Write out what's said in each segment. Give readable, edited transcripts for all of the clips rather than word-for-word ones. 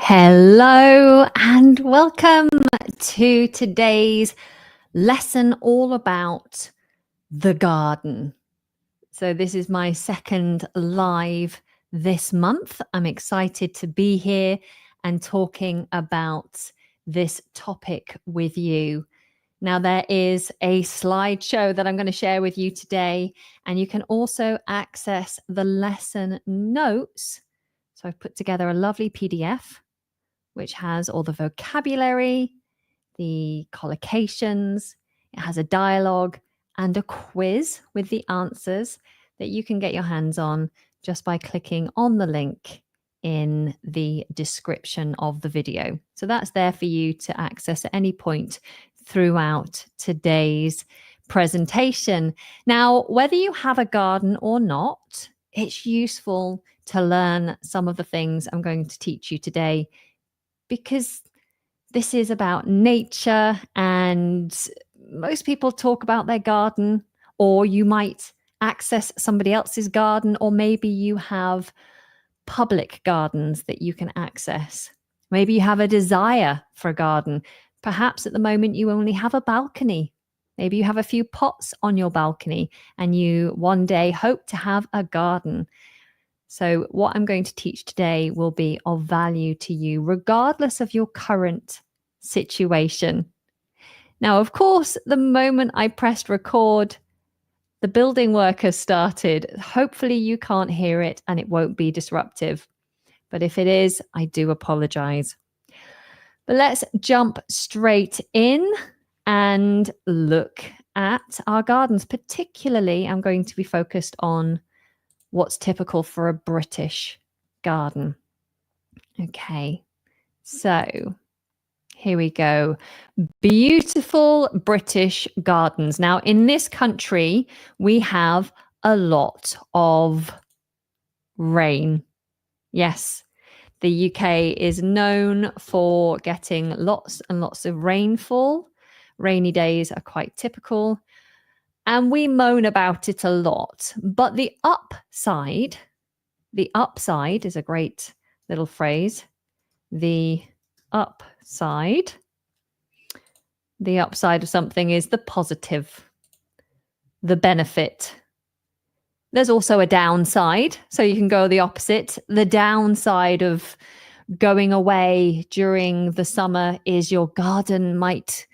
Hello and welcome to today's lesson all about the garden. So this is my second live this month. I'm excited to be here and talking about this topic with you. Now, there is a slideshow that I'm going to share with you today, and you can also access the lesson notes. So I've put together a lovely PDF which has all the vocabulary, the collocations, it has a dialogue and a quiz with the answers that you can get your hands on just by clicking on the link in the description of the video. So that's there for you to access at any point throughout today's presentation. Now, whether you have a garden or not, it's useful to learn some of the things I'm going to teach you today, because this is about nature, and most people talk about their garden, or you might access somebody else's garden, or maybe you have public gardens that you can access. Maybe you have a desire for a garden. Perhaps at the moment you only have a balcony. Maybe you have a few pots on your balcony and you one day hope to have a garden. So what I'm going to teach today will be of value to you, regardless of your current situation. Now, of course, the moment I pressed record, the building workers started. Hopefully you can't hear it and it won't be disruptive. But if it is, I do apologize. But let's jump straight in and look at our gardens. Particularly, I'm going to be focused on what's typical for a British garden. Okay, so here we go. Beautiful British gardens. Now, in this country, we have a lot of rain. Yes, the UK is known for getting lots and lots of rainfall. Rainy days are quite typical, and we moan about it a lot. But the upside is a great little phrase. The upside of something is the positive, the benefit. There's also a downside, so you can go the opposite. The downside of going away during the summer is your garden might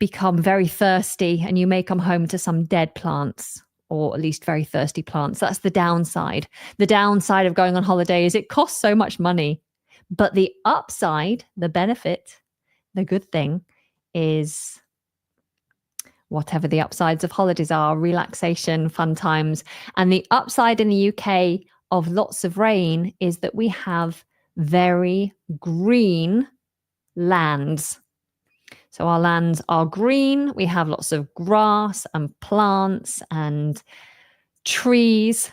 become very thirsty and you may come home to some dead plants, or at least very thirsty plants. That's the downside. The downside of going on holiday is it costs so much money. But the upside, the benefit, the good thing is whatever the upsides of holidays are: relaxation, fun times. And the upside in the UK of lots of rain is that we have very green lands. So our lands are green. We have lots of grass and plants and trees.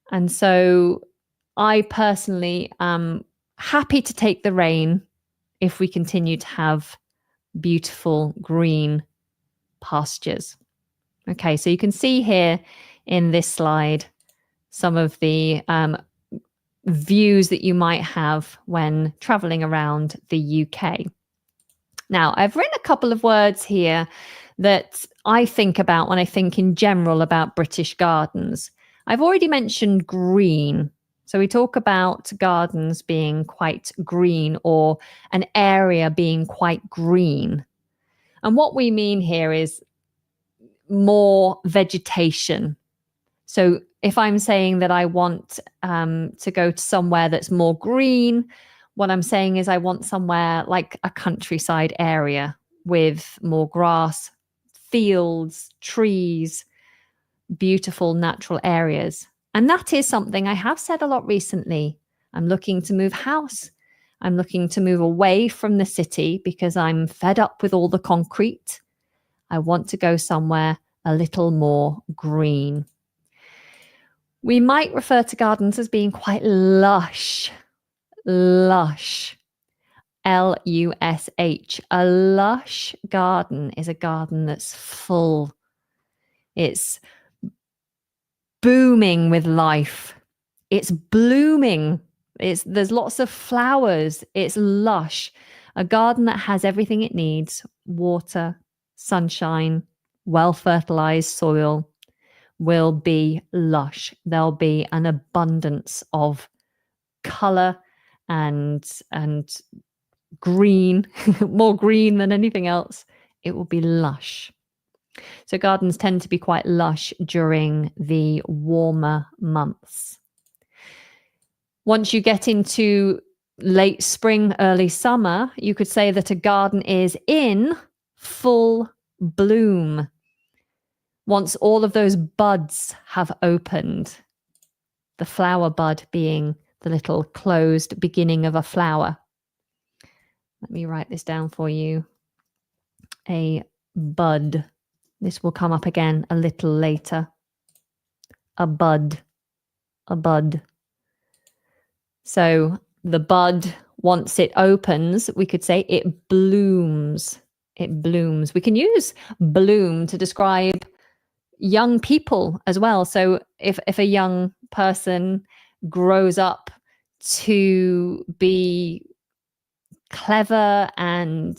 And so I personally am happy to take the rain if we continue to have beautiful green pastures. Okay, so you can see here in this slide some of the views that you might have when traveling around the UK. Now, I've written a couple of words here that I think about when I think in general about British gardens. I've already mentioned green. So we talk about gardens being quite green, or an area being quite green. And what we mean here is more vegetation. So if I'm saying that I want to go to somewhere that's more green, what I'm saying is I want somewhere like a countryside area with more grass, fields, trees, beautiful natural areas. And that is something I have said a lot recently. I'm looking to move house. I'm looking to move away from the city because I'm fed up with all the concrete. I want to go somewhere a little more green. We might refer to gardens as being quite lush. Lush. L-U-S-H. A lush garden is a garden that's full. It's booming with life. It's blooming. There's lots of flowers. It's lush. A garden that has everything it needs: water, sunshine, well fertilized soil, will be lush. There'll be an abundance of color and green, more green than anything else. It will be lush. So gardens tend to be quite lush during the warmer months. Once you get into late spring, early summer, you could say that a garden is in full bloom. Once all of those buds have opened, the flower bud being the little closed beginning of a flower. Let me write this down for you. A bud. This will come up again a little later. A bud. A bud. So the bud, once it opens, we could say it blooms. It blooms. We can use bloom to describe young people as well. So if a young person grows up to be clever and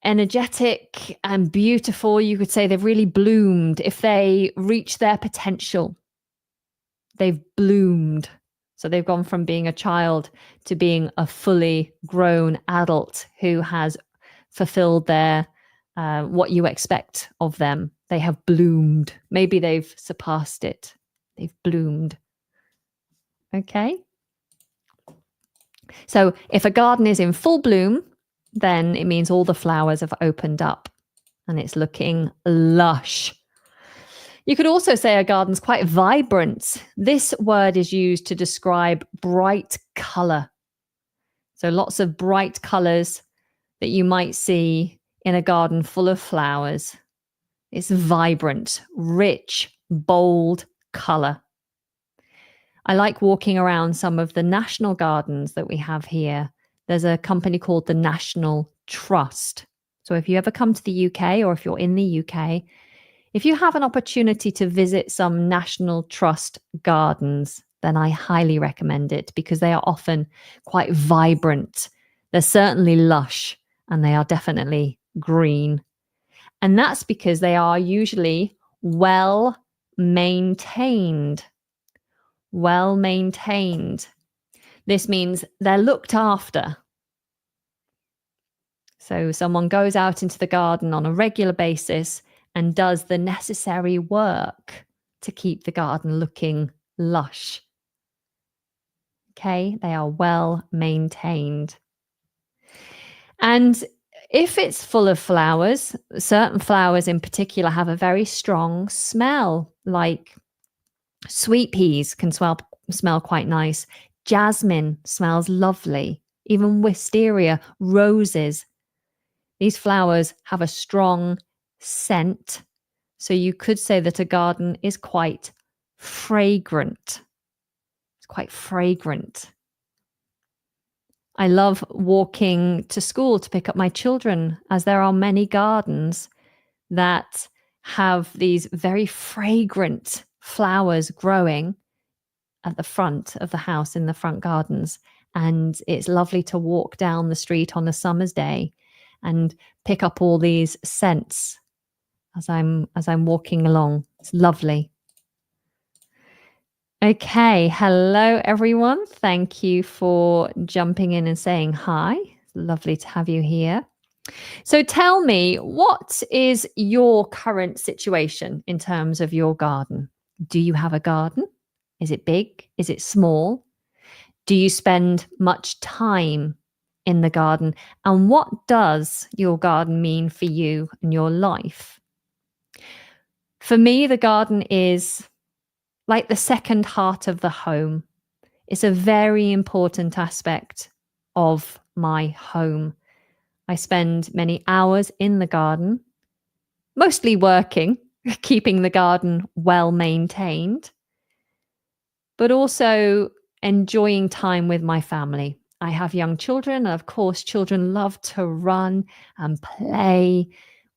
energetic and beautiful, you could say they've really bloomed. If they reach their potential, they've bloomed. So they've gone from being a child to being a fully grown adult who has fulfilled their what you expect of them. They have bloomed. Maybe they've surpassed it. They've bloomed. Okay. So if a garden is in full bloom, then it means all the flowers have opened up and it's looking lush. You could also say a garden's quite vibrant. This word is used to describe bright color. So lots of bright colors that you might see in a garden full of flowers. It's vibrant, rich, bold color. I like walking around some of the national gardens that we have here. There's a company called the National Trust. So if you ever come to the UK or if you're in the UK, if you have an opportunity to visit some National Trust gardens, then I highly recommend it because they are often quite vibrant. They're certainly lush and they are definitely green. And that's because they are usually well maintained. Well maintained. This means they're looked after. So someone goes out into the garden on a regular basis and does the necessary work to keep the garden looking lush. Okay, they are well maintained. And if it's full of flowers, certain flowers in particular have a very strong smell, like sweet peas can smell quite nice. Jasmine smells lovely. Even wisteria, roses. These flowers have a strong scent. So you could say that a garden is quite fragrant. It's quite fragrant. I love walking to school to pick up my children, as there are many gardens that have these very fragrant flowers growing at the front of the house in the front gardens. And it's lovely to walk down the street on a summer's day and pick up all these scents as I'm walking along. It's lovely. Okay, hello everyone. Thank you for jumping in and saying hi. It's lovely to have you here. So tell me, what is your current situation in terms of your garden? Do you have a garden? Is it big? Is it small? Do you spend much time in the garden? And what does your garden mean for you and your life? For me, the garden is like the second heart of the home. It's a very important aspect of my home. I spend many hours in the garden, mostly working, keeping the garden well maintained, but also enjoying time with my family. I have young children, and of course, children love to run and play.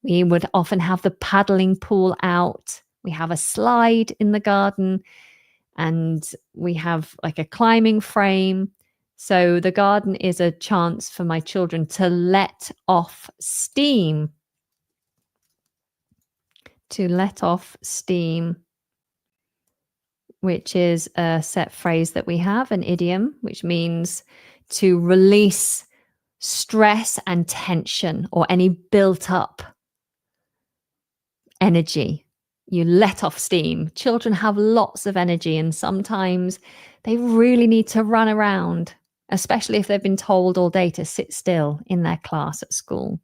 We would often have the paddling pool out. We have a slide in the garden. and we have like a climbing frame. So the garden is a chance for my children to let off steam. To let off steam, which is a set phrase that we have, an idiom, which means to release stress and tension or any built up energy. You let off steam. Children have lots of energy, and sometimes they really need to run around, especially if they've been told all day to sit still in their class at school.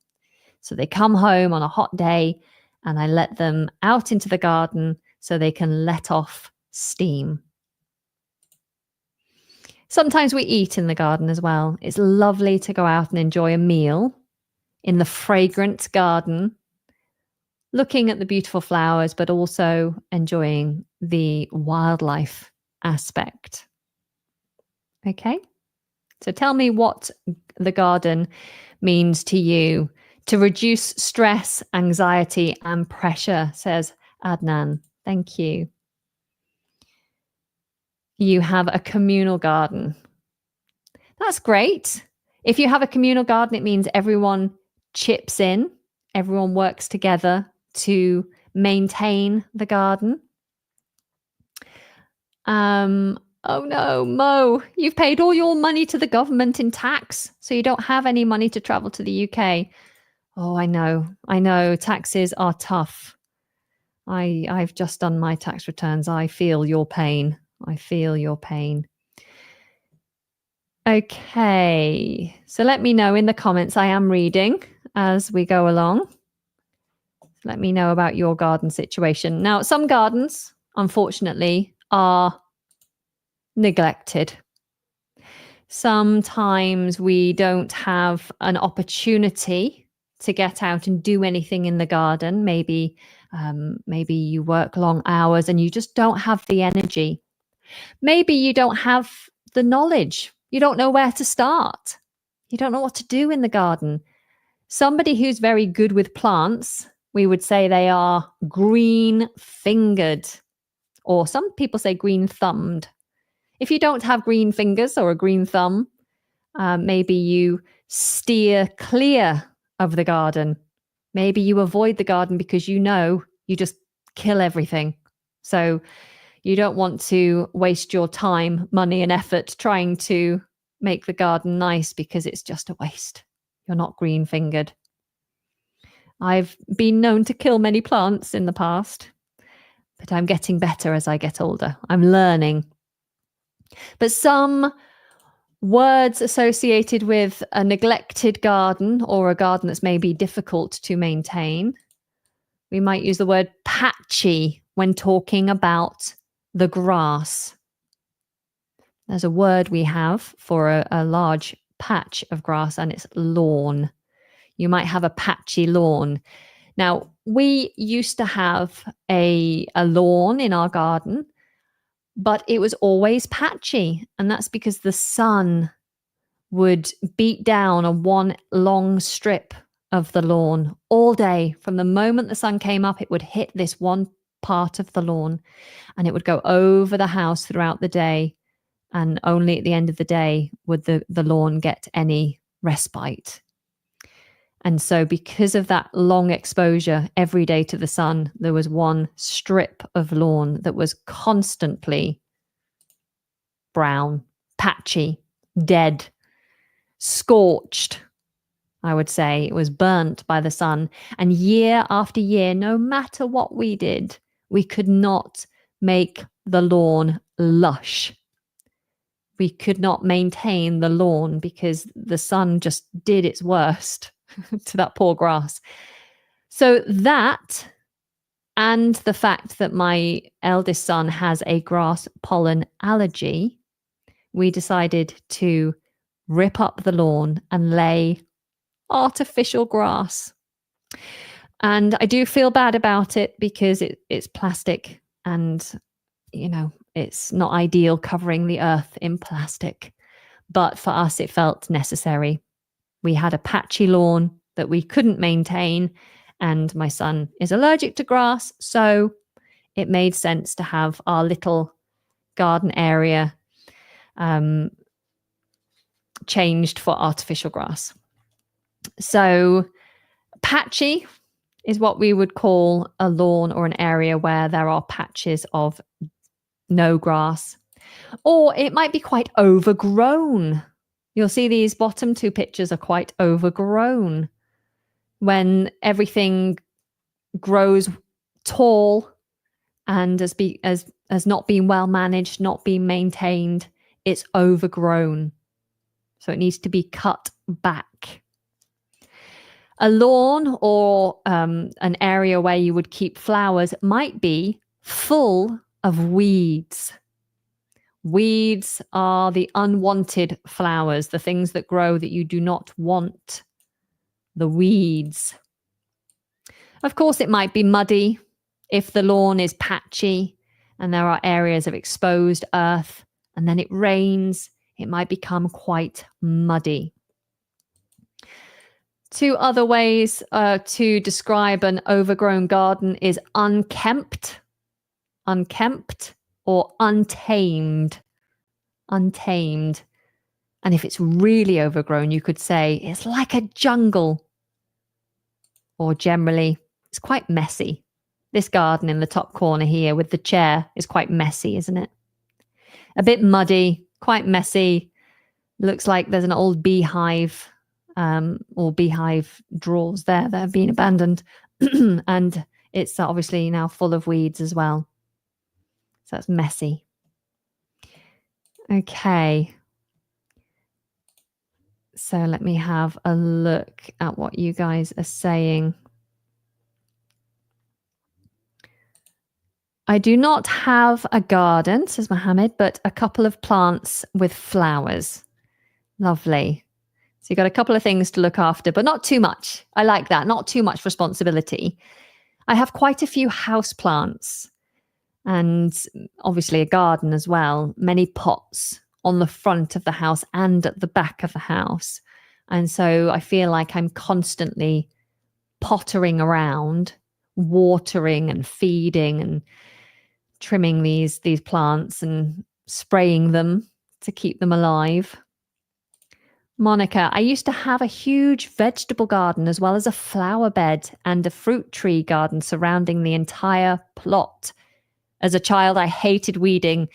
So they come home on a hot day and I let them out into the garden so they can let off steam. Sometimes we eat in the garden as well. It's lovely to go out and enjoy a meal in the fragrant garden, looking at the beautiful flowers, but also enjoying the wildlife aspect. Okay, so tell me what the garden means to you. To reduce stress, anxiety, and pressure, says Adnan. Thank you. You have a communal garden. That's great. If you have a communal garden, it means everyone chips in, everyone works together to maintain the garden. Oh no, Mo, you've paid all your money to the government in tax, so you don't have any money to travel to the UK. Oh, I know. Taxes are tough. I've just done my tax returns. I feel your pain. Okay, so let me know in the comments. I am reading as we go along. Let me know about your garden situation. Now, some gardens, unfortunately, are neglected. Sometimes we don't have an opportunity to get out and do anything in the garden. Maybe you work long hours and you just don't have the energy. Maybe you don't have the knowledge. You don't know where to start. You don't know what to do in the garden. Somebody who's very good with plants, we would say they are green-fingered, or some people say green-thumbed. If you don't have green fingers or a green thumb, maybe you steer clear of the garden. Maybe you avoid the garden because you know you just kill everything. So you don't want to waste your time, money, and effort trying to make the garden nice because it's just a waste. You're not green-fingered. I've been known to kill many plants in the past, but I'm getting better as I get older. I'm learning. But some words associated with a neglected garden or a garden that's maybe difficult to maintain. We might use the word patchy when talking about the grass. There's a word we have for a large patch of grass, and it's lawn. You might have a patchy lawn. Now, we used to have a lawn in our garden, but it was always patchy. And that's because the sun would beat down on one long strip of the lawn all day. From the moment the sun came up, it would hit this one part of the lawn and it would go over the house throughout the day. And only at the end of the day would the lawn get any respite. And so because of that long exposure every day to the sun, there was one strip of lawn that was constantly brown, patchy, dead, scorched. I would say it was burnt by the sun. And year after year, no matter what we did, we could not make the lawn lush. We could not maintain the lawn because the sun just did its worst to that poor grass. So that, and the fact that my eldest son has a grass pollen allergy, we decided to rip up the lawn and lay artificial grass. And I do feel bad about it because it's plastic and, you know, it's not ideal covering the earth in plastic. But for us, it felt necessary. We had a patchy lawn that we couldn't maintain, and my son is allergic to grass, so it made sense to have our little garden area changed for artificial grass. So patchy is what we would call a lawn or an area where there are patches of no grass. Or it might be quite overgrown. You'll see these bottom two pictures are quite overgrown. When everything grows tall and as not being well managed, not being maintained, it's overgrown. So it needs to be cut back. A lawn or an area where you would keep flowers might be full of weeds. Weeds are the unwanted flowers, the things that grow that you do not want. The weeds. Of course, it might be muddy if the lawn is patchy and there are areas of exposed earth and then it rains, it might become quite muddy. Two other ways to describe an overgrown garden is unkempt or untamed. Untamed. And if it's really overgrown, you could say it's like a jungle. Or generally, it's quite messy. This garden in the top corner here with the chair is quite messy, isn't it? A bit muddy, quite messy. Looks like there's an old beehive or beehive drawers there that have been abandoned. And it's obviously now full of weeds as well. So that's messy. Okay. So let me have a look at what you guys are saying. I do not have a garden, says Mohammed, but a couple of plants with flowers. Lovely. So you've got a couple of things to look after, but not too much. I like that. Not too much responsibility. I have quite a few house plants and obviously a garden as well. Many pots on the front of the house and at the back of the house. And so I feel like I'm constantly pottering around, watering and feeding and trimming these plants and spraying them to keep them alive. Monica, I used to have a huge vegetable garden as well as a flower bed and a fruit tree garden surrounding the entire plot. As a child, I hated weeding,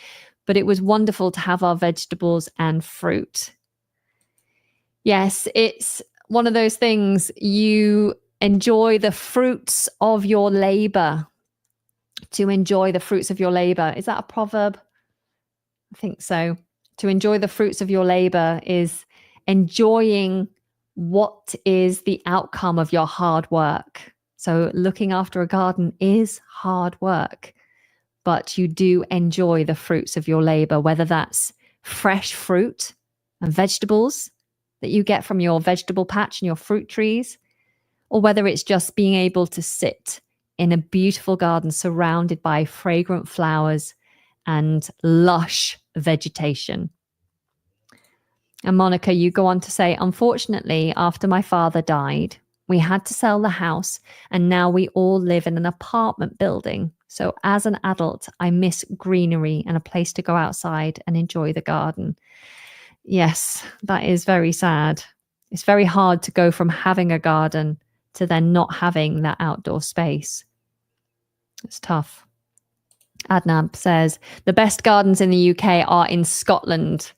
but it was wonderful to have our vegetables and fruit. Yes, it's one of those things you enjoy the fruits of your labor. To enjoy the fruits of your labor. Is that a proverb? I think so. To enjoy the fruits of your labor is enjoying what is the outcome of your hard work. So looking after a garden is hard work, but you do enjoy the fruits of your labor, whether that's fresh fruit and vegetables that you get from your vegetable patch and your fruit trees, or whether it's just being able to sit in a beautiful garden surrounded by fragrant flowers and lush vegetation. And Monica, you go on to say, unfortunately, after my father died, we had to sell the house and now we all live in an apartment building. So as an adult, I miss greenery and a place to go outside and enjoy the garden. Yes, that is very sad. It's very hard to go from having a garden to then not having that outdoor space. It's tough. Adnab says, the best gardens in the UK are in Scotland.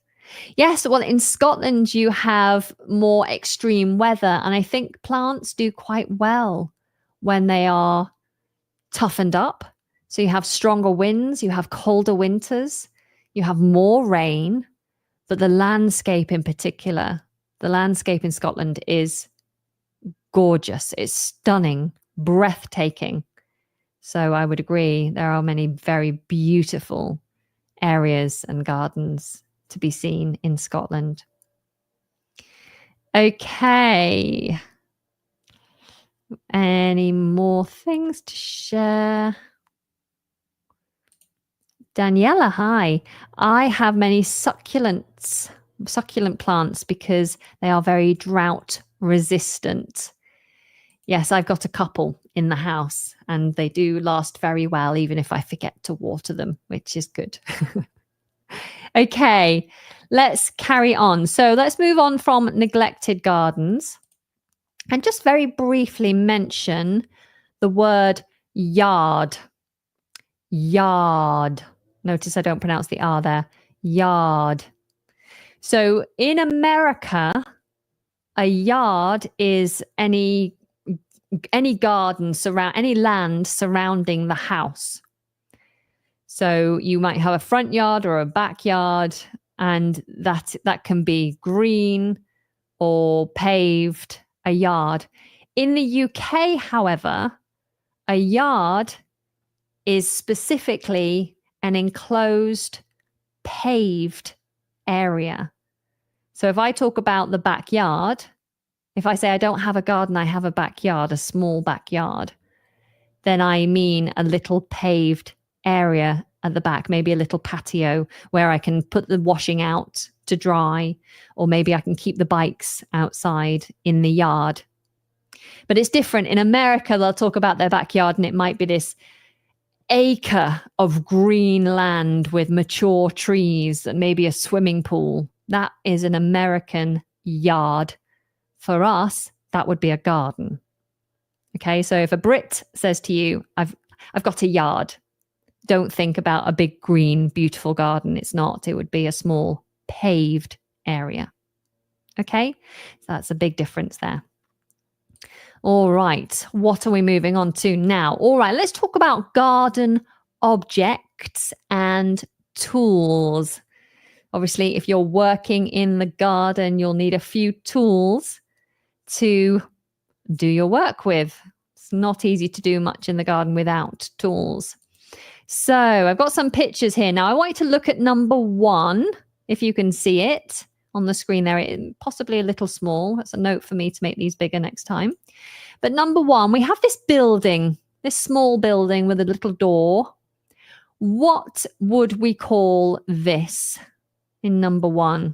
Yes, well, in Scotland, you have more extreme weather. And I think plants do quite well when they are toughened up. So you have stronger winds, you have colder winters, you have more rain. But the landscape in particular, the landscape in Scotland is gorgeous. It's stunning, breathtaking. So I would agree, there are many very beautiful areas and gardens to be seen in Scotland. Okay. Any more things to share? Daniela, hi. I have many succulent plants because they are very drought resistant. Yes, I've got a couple in the house and they do last very well, even if I forget to water them, which is good. Okay, let's carry on. So let's move on from neglected gardens and just very briefly mention the word yard. Yard. Notice I don't pronounce the R there. Yard. So in America, a yard is any garden any land surrounding the house. So you might have a front yard or a backyard, and that can be green or paved, a yard. In the UK, however, a yard is specifically an enclosed paved area. So if I talk about the backyard, if I say I don't have a garden, I have a backyard, a small backyard, then I mean a little paved area at the back, maybe a little patio where I can put the washing out to dry, or maybe I can keep the bikes outside in the yard. But it's different. In America, they'll talk about their backyard and it might be this acre of green land with mature trees and maybe a swimming pool. That is an American yard. For us, that would be a garden. Okay, so if a Brit says to you, I've got a yard, don't think about a big green beautiful garden. It's not. It would be a small paved area. Okay, so that's a big difference there. All right, what are we moving on to now? All right, let's talk about garden objects and tools. Obviously, if you're working in the garden, you'll need a few tools to do your work with. It's not easy to do much in the garden without tools. So I've got some pictures here. Now I want you to look at number 1, if you can see it on the screen there. It's possibly a little small. That's a note for me to make these bigger next time. But number 1, we have this building, this small building with a little door. What would we call this in number 1?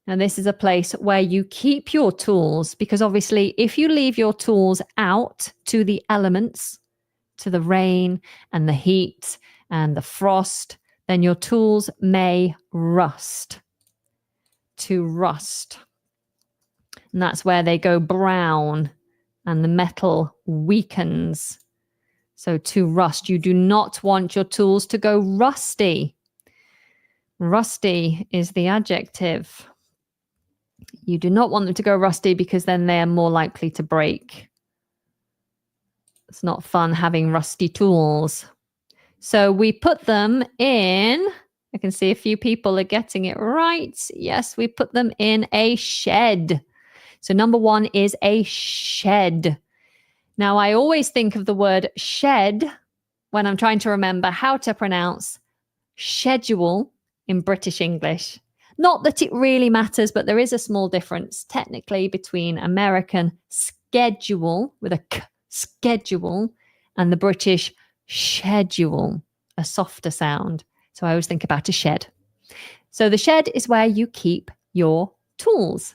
Now, this is a place where you keep your tools, because obviously if you leave your tools out to the elements, to the rain and the heat and the frost, then your tools may rust. To rust. And that's where they go brown and the metal weakens. So to rust, you do not want your tools to go rusty. Rusty is the adjective. You do not want them to go rusty because then they are more likely to break. It's not fun having rusty tools. So we put them in, I can see a few people are getting it right. Yes, we put them in a shed. So number 1 is a shed. Now, I always think of the word shed when I'm trying to remember how to pronounce schedule in British English. Not that it really matters, but there is a small difference technically between American schedule with a k, schedule, and the British schedule, a softer sound. So I always think about a shed. So the shed is where you keep your tools.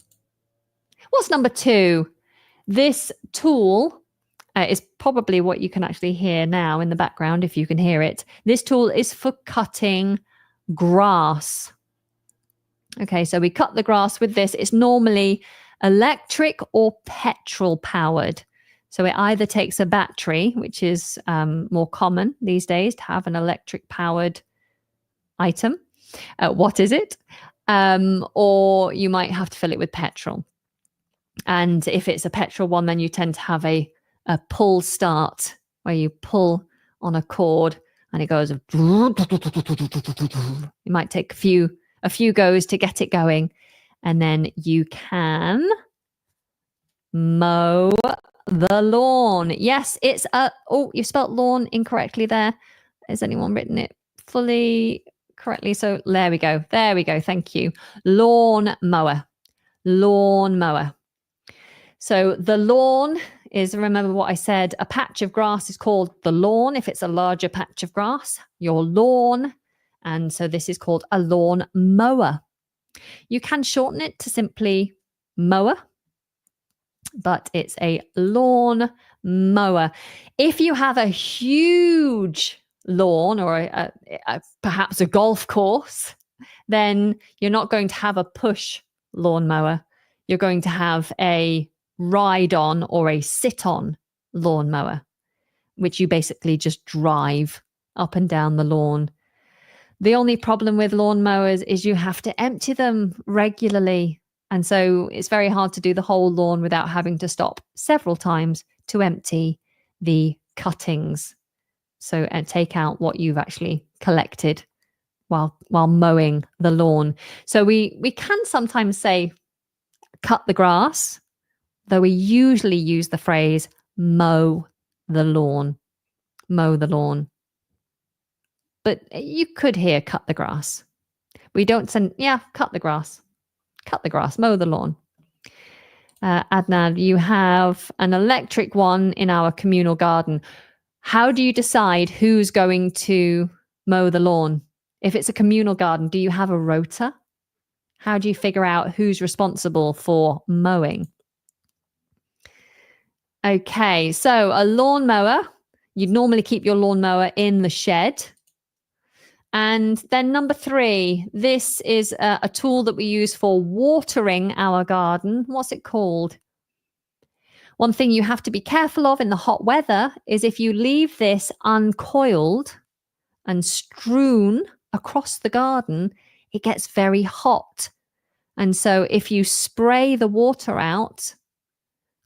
What's number 2? This tool is probably what you can actually hear now in the background, if you can hear it. This tool is for cutting grass. Okay, so we cut the grass with this. It's normally electric or petrol powered. So it either takes a battery, which is more common these days to have an electric powered item. What is it? Or you might have to fill it with petrol. And if it's a petrol one, then you tend to have a pull start where you pull on a cord and it goes. You might take a few goes to get it going, and then you can mow the lawn. Yes, it's you spelt lawn incorrectly there. Has anyone written it fully correctly? So there we go. Thank you. Lawn mower. Lawn mower. So the lawn is, remember what I said, a patch of grass is called the lawn if it's a larger patch of grass, your lawn. And so this is called a lawn mower. You can shorten it to simply mower, but it's a lawn mower. If you have a huge lawn or perhaps a golf course, then you're not going to have a push lawnmower. You're going to have a ride on or a sit on lawnmower, which you basically just drive up and down the lawn. The only problem with lawnmowers is you have to empty them regularly. And so it's very hard to do the whole lawn without having to stop several times to empty the cuttings. So and take out what you've actually collected while mowing the lawn. So we can sometimes say cut the grass, though we usually use the phrase mow the lawn. Mow the lawn. But you could hear cut the grass. We don't send, cut the grass. Cut the grass, mow the lawn. Adnan, you have an electric one in our communal garden. How do you decide who's going to mow the lawn? If it's a communal garden, do you have a rota? How do you figure out who's responsible for mowing? Okay, so a lawnmower, you'd normally keep your lawnmower in the shed. And then number 3, this is a tool that we use for watering our garden. What's it called? One thing you have to be careful of in the hot weather is if you leave this uncoiled and strewn across the garden, it gets very hot. And so if you spray the water out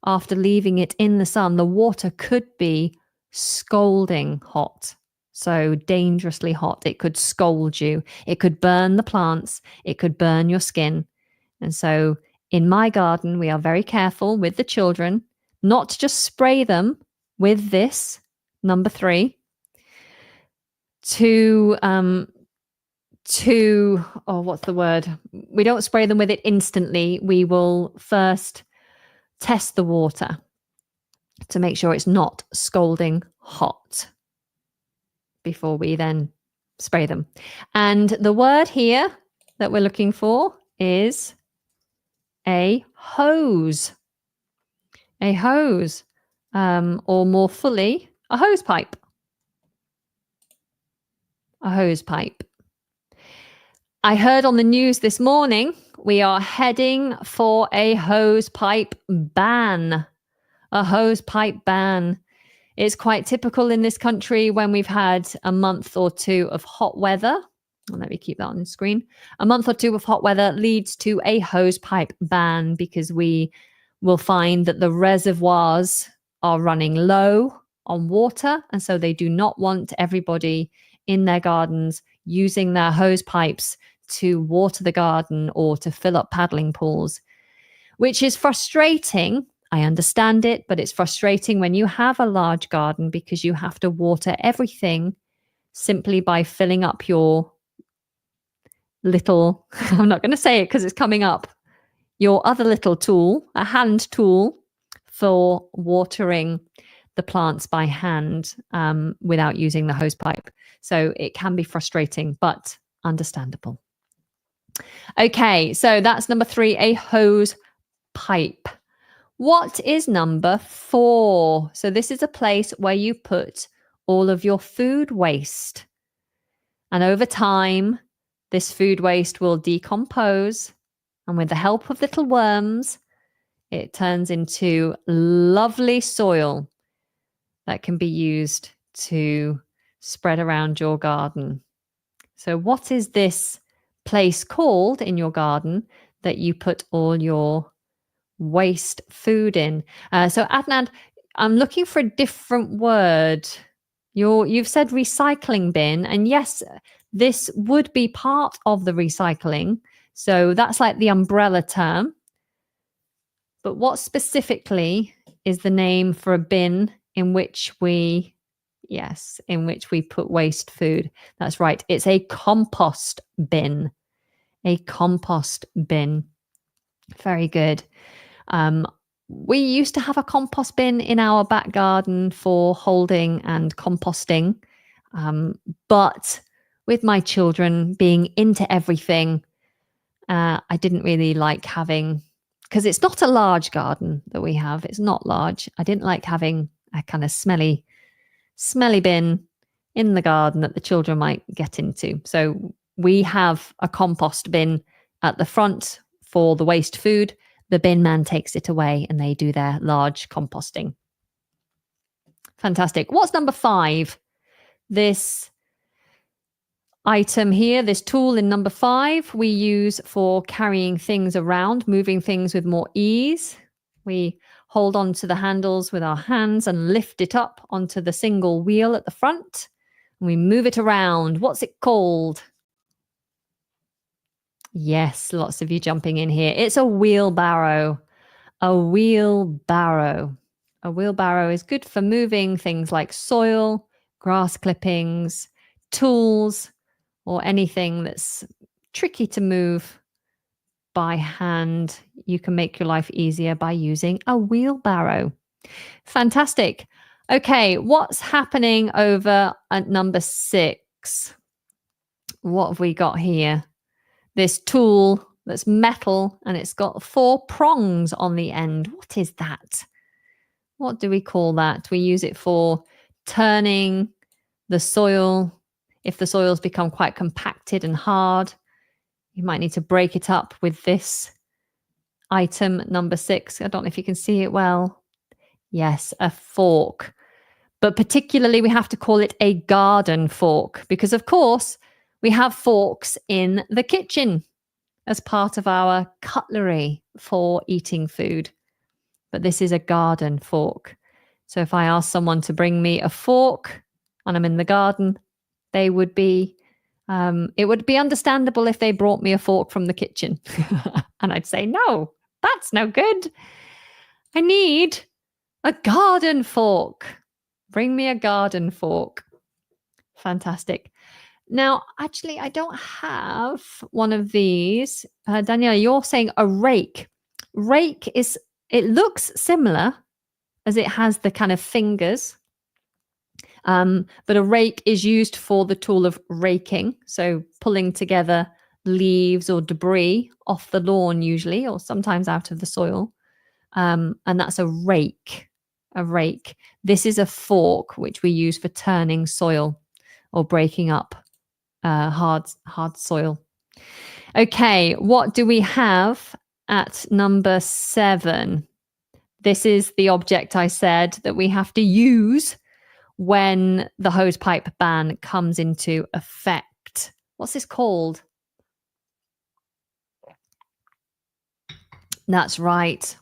after leaving it in the sun, the water could be scalding hot. So dangerously hot. It could scald you. It could burn the plants. It could burn your skin. And so in my garden, we are very careful with the children not to just spray them with this, number 3, what's the word? We don't spray them with it instantly. We will first test the water to make sure it's not scalding hot before we then spray them. And the word here that we're looking for is a hose. A hose, or more fully, a hose pipe. A hose pipe. I heard on the news this morning, we are heading for a hose pipe ban. A hose pipe ban. It's quite typical in this country when we've had a month or 2 of hot weather. Well, let me keep that on the screen. A month or 2 of hot weather leads to a hose pipe ban because we will find that the reservoirs are running low on water. And so they do not want everybody in their gardens using their hose pipes to water the garden or to fill up paddling pools, which is frustrating. I understand it, but it's frustrating when you have a large garden because you have to water everything simply by filling up your little, I'm not going to say it because it's coming up, your other little tool, a hand tool for watering the plants by hand without using the hose pipe. So it can be frustrating, but understandable. Okay, so that's number 3, a hose pipe. What is number 4? So this is a place where you put all of your food waste. And over time, this food waste will decompose. And with the help of little worms, it turns into lovely soil that can be used to spread around your garden. So what is this place called in your garden that you put all your waste food in? So Adnan, I'm looking for a different word. You've said recycling bin, and yes, this would be part of the recycling. So that's like the umbrella term. But what specifically is the name for a bin in which we put waste food? That's right. It's a compost bin. A compost bin. Very good. We used to have a compost bin in our back garden for holding and composting. But with my children being into everything, I didn't really like having, because it's not a large garden that we have. It's not large. I didn't like having a kind of smelly bin in the garden that the children might get into. So We have a compost bin at the front for the waste food. The bin man takes it away and they do their large composting. Fantastic. What's number 5? This item here, this tool in number 5, we use for carrying things around, moving things with more ease. We hold on to the handles with our hands and lift it up onto the single wheel at the front. And we move it around. What's it called? Yes, lots of you jumping in here. It's a wheelbarrow. A wheelbarrow. A wheelbarrow is good for moving things like soil, grass clippings, tools, or anything that's tricky to move by hand. You can make your life easier by using a wheelbarrow. Fantastic. Okay, what's happening over at number 6? What have we got here? This tool that's metal and it's got 4 prongs on the end. What is that? What do we call that? We use it for turning the soil. If the soil's become quite compacted and hard, you might need to break it up with this item, number 6. I don't know if you can see it well. Yes, a fork. But particularly, we have to call it a garden fork because, of course, we have forks in the kitchen as part of our cutlery for eating food. But this is a garden fork. So if I ask someone to bring me a fork and I'm in the garden, they would be, it would be understandable if they brought me a fork from the kitchen. And I'd say, no, that's no good. I need a garden fork. Bring me a garden fork. Fantastic. Now, actually, I don't have one of these. Danielle, you're saying a rake. Rake is, it looks similar as it has the kind of fingers. But a rake is used for the tool of raking. So pulling together leaves or debris off the lawn usually, or sometimes out of the soil. And that's a rake. A rake. This is a fork, which we use for turning soil or breaking up hard soil. Okay, what do we have at number 7? This is the object I said that we have to use when the hosepipe ban comes into effect. What's this called? That's right.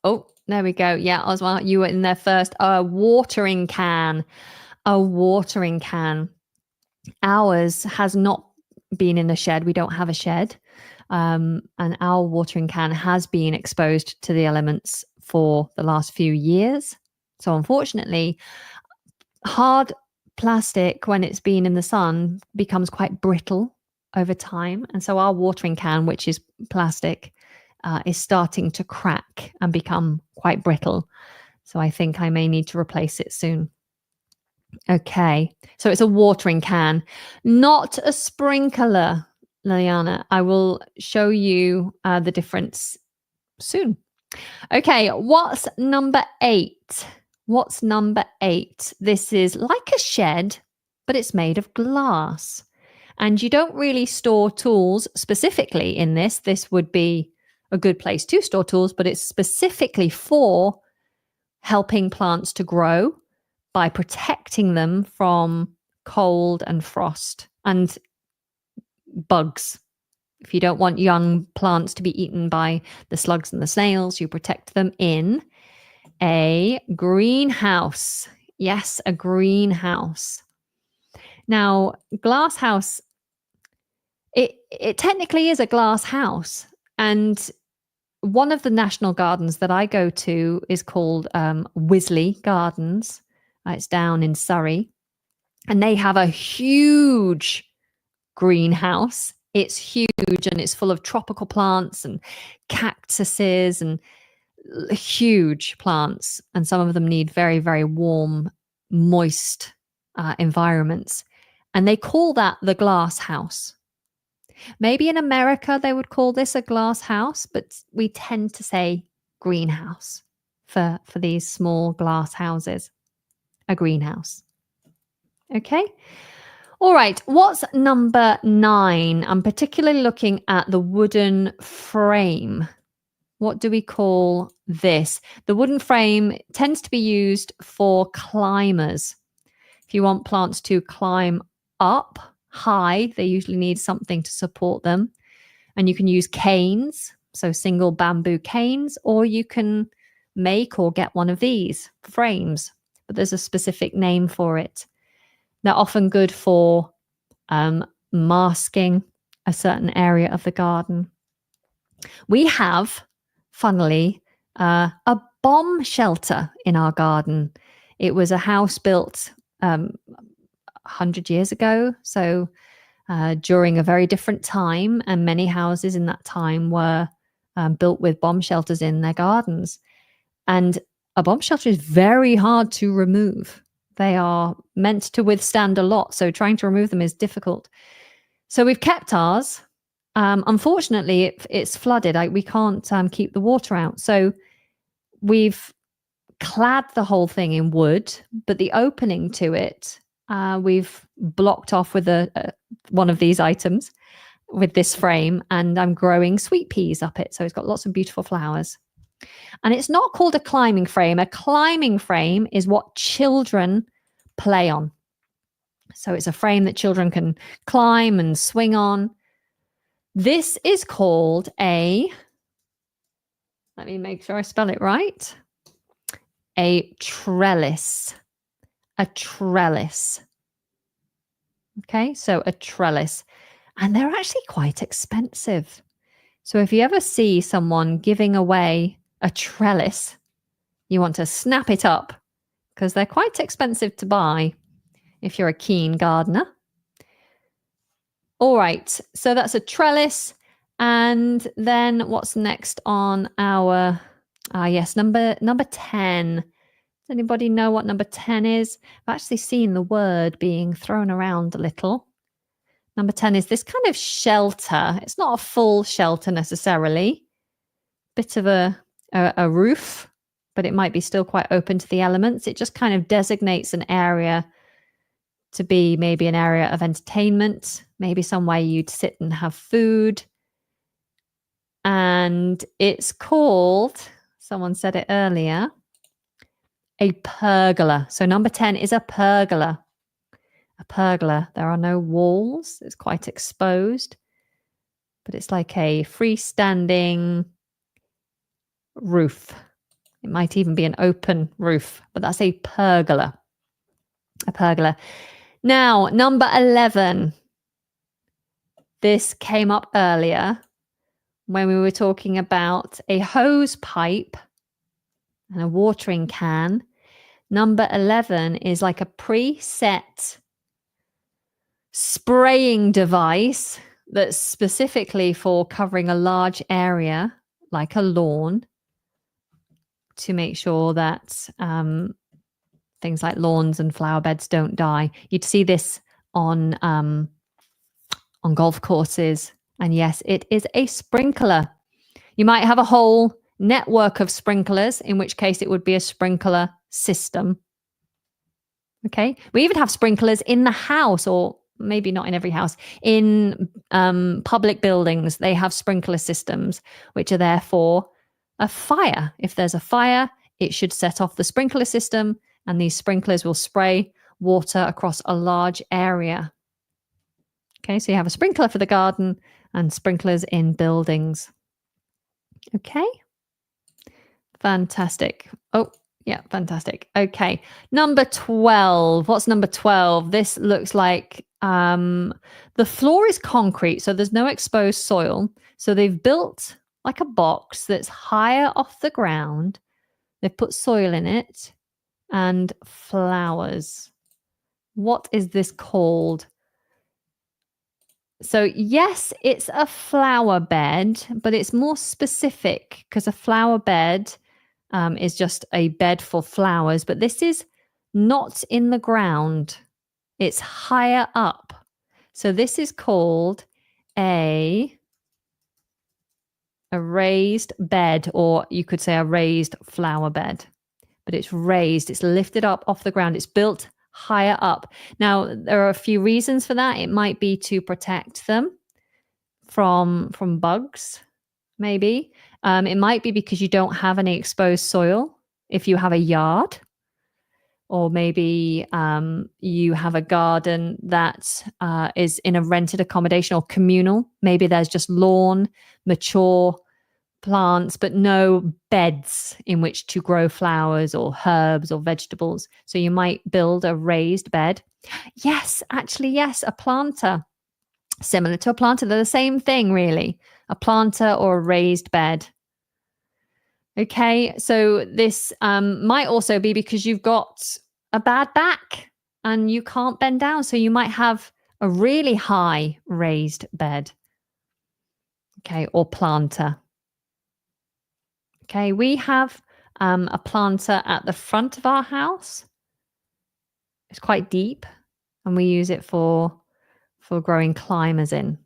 Oh, there we go. Yeah, Oswald, you were in there first. A watering can. A watering can. Ours has not been in a shed. We don't have a shed. And our watering can has been exposed to the elements for the last few years. So unfortunately, hard plastic, when it's been in the sun, becomes quite brittle over time. And so our watering can, which is plastic, is starting to crack and become quite brittle. So I think I may need to replace it soon. Okay, so it's a watering can, not a sprinkler, Liliana. I will show you the difference soon. Okay, what's number 8? What's number 8? This is like a shed, but it's made of glass. And you don't really store tools specifically in this. This would be a good place to store tools, but it's specifically for helping plants to grow by protecting them from cold and frost and bugs. If you don't want young plants to be eaten by the slugs and the snails, you protect them in a greenhouse. Yes, a greenhouse. Now, glass house, it technically is a glass house. And one of the national gardens that I go to is called Wisley Gardens. It's down in Surrey. And they have a huge greenhouse. It's huge and it's full of tropical plants and cactuses and huge plants. And some of them need very, very warm, moist environments. And they call that the glass house. Maybe in America they would call this a glass house, but we tend to say greenhouse for these small glass houses. A greenhouse. Okay. All right, what's number 9? I'm particularly looking at the wooden frame. What do we call this? The wooden frame tends to be used for climbers. If you want plants to climb up high, they usually need something to support them. And you can use canes, so single bamboo canes, or you can make or get one of these frames, but there's a specific name for it. They're often good for masking a certain area of the garden. We have, funnily, a bomb shelter in our garden. It was a house built 100 years ago, so during a very different time, and many houses in that time were built with bomb shelters in their gardens. And a bomb shelter is very hard to remove. They are meant to withstand a lot, so trying to remove them is difficult. So we've kept ours. Unfortunately, it's flooded. We can't keep the water out. So we've clad the whole thing in wood, but the opening to it, we've blocked off with one of these items with this frame, and I'm growing sweet peas up it. So it's got lots of beautiful flowers. And it's not called a climbing frame. A climbing frame is what children play on. So it's a frame that children can climb and swing on. This is called let me make sure I spell it right, a trellis. A trellis. Okay, so a trellis. And they're actually quite expensive. So if you ever see someone giving away a trellis, you want to snap it up because they're quite expensive to buy if you're a keen gardener. All right, so that's a trellis. And then what's next on our, yes, number 10. Does anybody know what number 10 is? I've actually seen the word being thrown around a little. Number 10 is this kind of shelter. It's not a full shelter necessarily. Bit of a roof, but it might be still quite open to the elements. It just kind of designates an area to be maybe an area of entertainment, maybe somewhere you'd sit and have food. And it's called, someone said it earlier, a pergola. So number 10 is a pergola. A pergola. There are no walls. It's quite exposed, but it's like a freestanding roof. It might even be an open roof, but that's a pergola. A pergola. Now, number 11. This came up earlier when we were talking about a hose pipe and a watering can. Number 11 is like a preset spraying device that's specifically for covering a large area, like a lawn, to make sure that things like lawns and flower beds don't die. You'd see this on golf courses. And yes, it is a sprinkler. You might have a whole network of sprinklers, in which case it would be a sprinkler system. Okay. We even have sprinklers in the house, or maybe not in every house. In public buildings, they have sprinkler systems, which are there for a fire. If there's a fire, it should set off the sprinkler system, and these sprinklers will spray water across a large area. Okay, so you have a sprinkler for the garden and sprinklers in buildings. Okay. Fantastic. Oh, yeah, fantastic. Okay. Number 12. What's number 12? This looks like the floor is concrete, so there's no exposed soil. So they've built like a box that's higher off the ground. They've put soil in it and flowers. What is this called? So yes, it's a flower bed, but it's more specific because a flower bed is just a bed for flowers. But this is not in the ground. It's higher up. So this is called a raised bed, or you could say a raised flower bed. But it's raised. It's lifted up off the ground. It's built higher up. Now, there are a few reasons for that. It might be to protect them from bugs, maybe. It might be because you don't have any exposed soil if you have a yard, or maybe you have a garden that is in a rented accommodation or communal. Maybe there's just lawn, mature plants, but no beds in which to grow flowers or herbs or vegetables. So you might build a raised bed. Yes, actually, yes, a planter. Similar to a planter. They're the same thing, really. A planter or a raised bed. Okay, so this might also be because you've got a bad back and you can't bend down. So you might have a really high raised bed. Okay, or planter. Okay, we have a planter at the front of our house. It's quite deep and we use it for growing climbers in.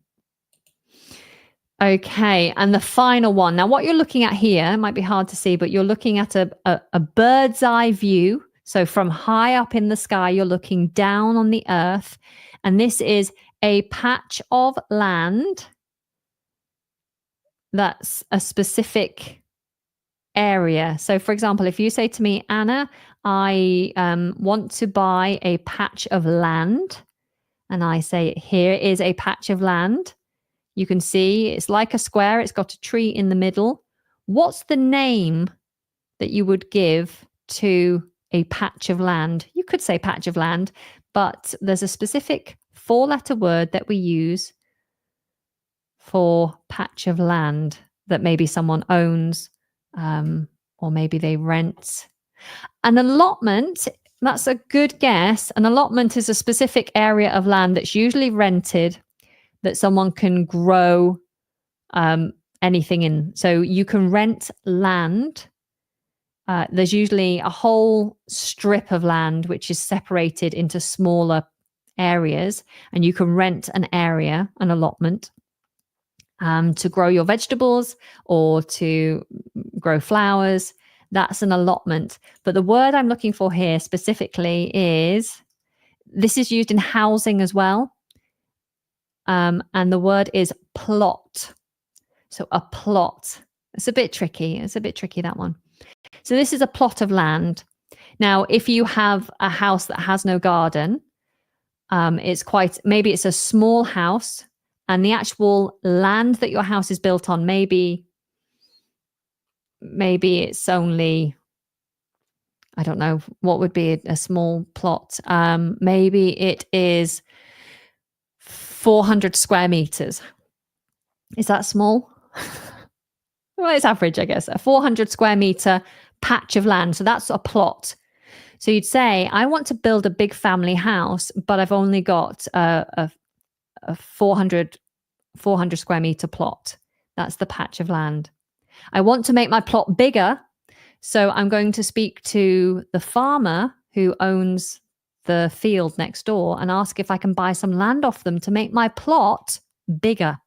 Okay, and the final one. Now, what you're looking at here might be hard to see, but you're looking at a bird's eye view. So from high up in the sky, you're looking down on the earth. And this is a patch of land that's a specific area. So, for example, if you say to me, Anna, I want to buy a patch of land, and I say, here is a patch of land. You can see it's like a square. It's got a tree in the middle. What's the name that you would give to a patch of land? You could say patch of land, but there's a specific 4-letter word that we use for patch of land that maybe someone owns, or maybe they rent. An allotment, that's a good guess. An allotment is a specific area of land that's usually rented that someone can grow anything in. So you can rent land. There's usually a whole strip of land which is separated into smaller areas, and you can rent an area, an allotment, to grow your vegetables or to grow flowers. That's an allotment. But the word I'm looking for here specifically is, this is used in housing as well. And the word is plot. So a plot. It's a bit tricky. It's a bit tricky, that one. So this is a plot of land. Now, if you have a house that has no garden, maybe it's a small house, and the actual land that your house is built on, maybe it's only, I don't know, what would be a small plot? Maybe it is 400 square meters. Is that small? Well, it's average, I guess. A 400 square meter patch of land. So that's a plot. So you'd say, I want to build a big family house, but I've only got a 400 square meter plot. That's the patch of land. I want to make my plot bigger. So I'm going to speak to the farmer who owns the field next door and ask if I can buy some land off them to make my plot bigger.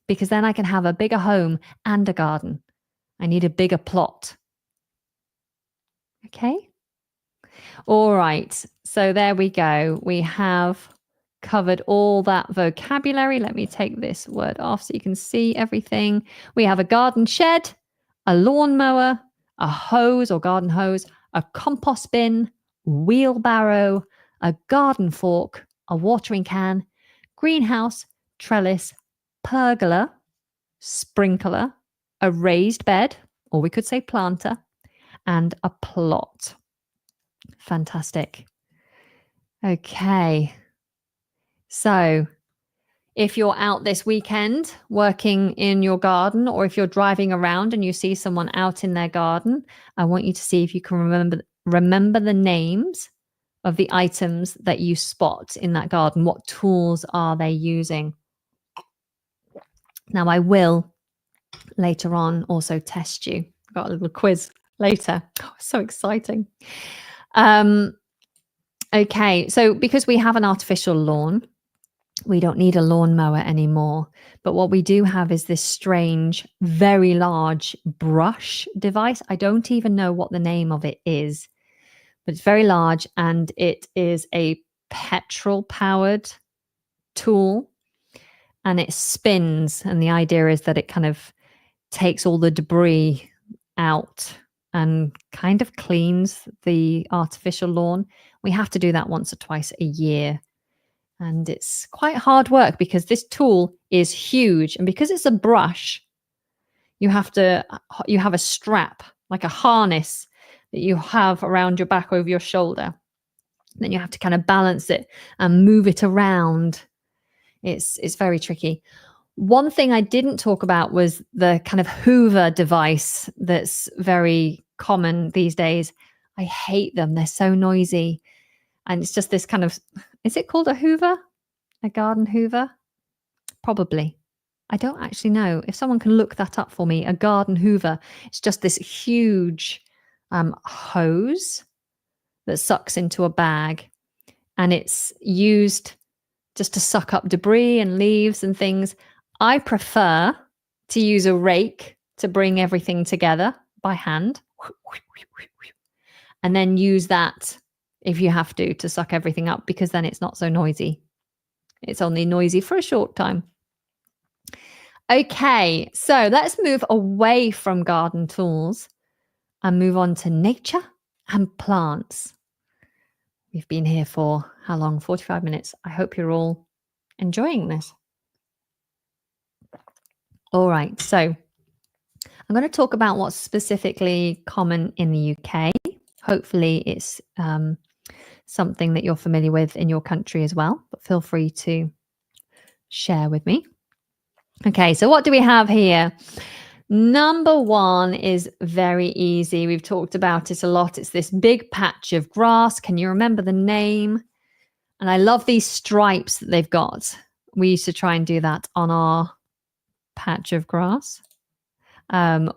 Because then I can have a bigger home and a garden. I need a bigger plot. Okay. All right. So there we go. We have covered all that vocabulary. Let me take this word off so you can see everything. We have a garden shed, a lawnmower, a hose or garden hose, a compost bin, wheelbarrow, a garden fork, a watering can, greenhouse, trellis, pergola, sprinkler, a raised bed, or we could say planter, and a plot. Fantastic. Okay. So if you're out this weekend working in your garden, or if you're driving around and you see someone out in their garden, I want you to see if you can remember the names of the items that you spot in that garden. What tools are they using? Now, I will later on also test you. I've got a little quiz later. Oh, so exciting. Okay, so because we have an artificial lawn, we don't need a lawnmower anymore. But what we do have is this strange, very large brush device. I don't even know what the name of it is, but it's very large, and it is a petrol-powered tool, and it spins. And the idea is that it kind of takes all the debris out and kind of cleans the artificial lawn. We have to do that once or twice a year. And it's quite hard work because this tool is huge. And because it's a brush, you have a strap, like a harness that you have around your back over your shoulder. Then you have to kind of balance it and move it around. It's very tricky. One thing I didn't talk about was the kind of Hoover device that's very common these days. I hate them. They're so noisy. And it's just this kind of, is it called a Hoover? A garden Hoover? Probably. I don't actually know. If someone can look that up for me, a garden Hoover, it's just this huge hose that sucks into a bag, and it's used just to suck up debris and leaves and things. I prefer to use a rake to bring everything together by hand, and then use that if you have to suck everything up, because then it's not so noisy. It's only noisy for a short time. Okay, so let's move away from garden tools and move on to nature and plants. We've been here for how long? 45 minutes. I hope you're all enjoying this. All right, so I'm going to talk about what's specifically common in the UK. Hopefully it's something that you're familiar with in your country as well, but feel free to share with me. Okay, so what do we have here? Number one is very easy. We've talked about it a lot. It's this big patch of grass. Can you remember the name? And I love these stripes that they've got. We used to try and do that on our patch of grass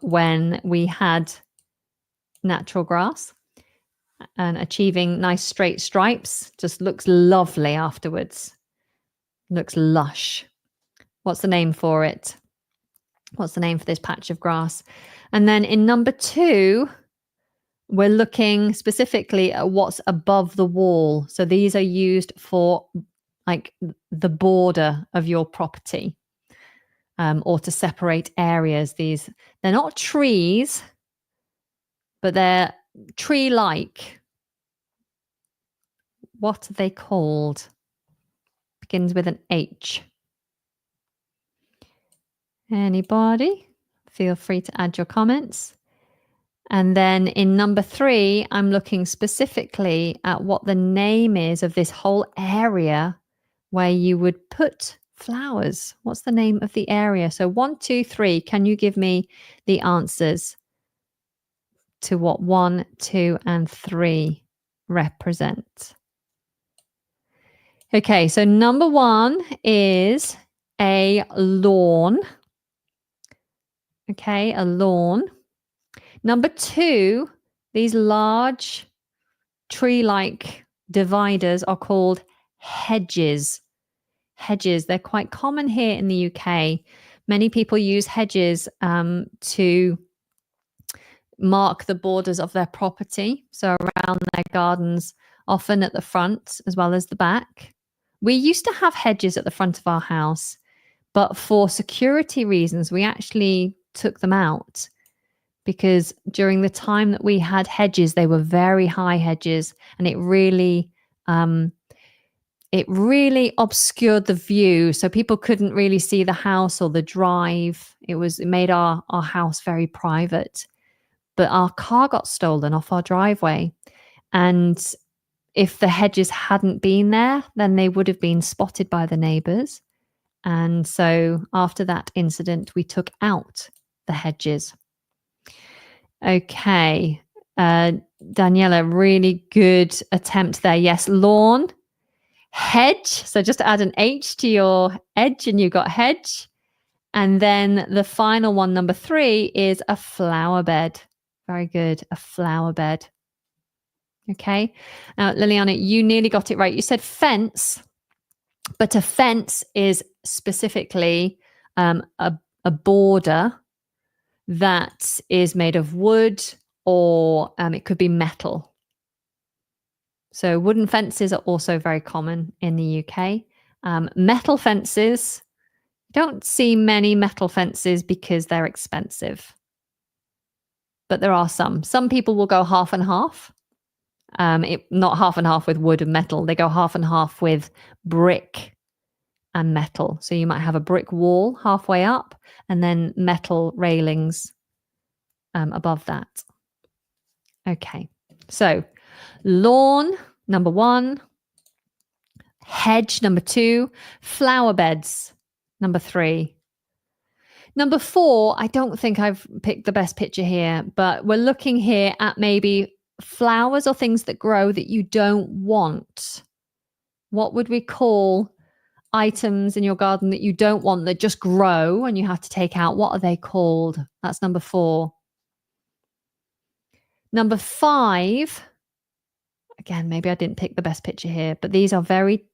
when we had natural grass, and achieving nice straight stripes just looks lovely afterwards. Looks lush. What's the name for it? What's the name for this patch of grass? And then in number two, we're looking specifically at what's above the wall. So these are used for like the border of your property, or to separate areas. They're not trees, but they're tree-like. What are they called? Begins with an H. Anybody? Feel free to add your comments. And then in number three, I'm looking specifically at what the name is of this whole area where you would put flowers. What's the name of the area? So 1, 2, 3. Can you give me the answers to what 1, 2, and 3 represent? Okay, so number one is a lawn. Okay, a lawn. Number two, these large tree-like dividers are called hedges. Hedges, they're quite common here in the UK. Many people use hedges to mark the borders of their property, so around their gardens, often at the front as well as the back. We used to have hedges at the front of our house, but for security reasons, we actually took them out, because during the time that we had hedges, they were very high hedges, and it really obscured the view, so people couldn't really see the house or the drive. It made our house very private. But our car got stolen off our driveway, and if the hedges hadn't been there, then they would have been spotted by the neighbors. And so after that incident, we took out the hedges. Okay, Daniela, really good attempt there. Yes, lawn, hedge. So just add an H to your edge and you got hedge. And then the final one, number three, is a flower bed. Very good, a flower bed. Okay, now Liliana, you nearly got it right. You said fence, but a fence is specifically a border that is made of wood, or it could be metal. So wooden fences are also very common in the UK. Metal fences, don't see many metal fences because they're expensive. But there are some. Some people will go half and half. Not half and half with wood and metal. They go half and half with brick and metal. So you might have a brick wall halfway up and then metal railings above that. Okay, so lawn, number 1. Hedge, number 2. Flower beds, number 3. Number 4, I don't think I've picked the best picture here, but we're looking here at maybe flowers or things that grow that you don't want. What would we call items in your garden that you don't want, that just grow and you have to take out? What are they called? That's number 4. Number 5, again, maybe I didn't pick the best picture here, but these are very,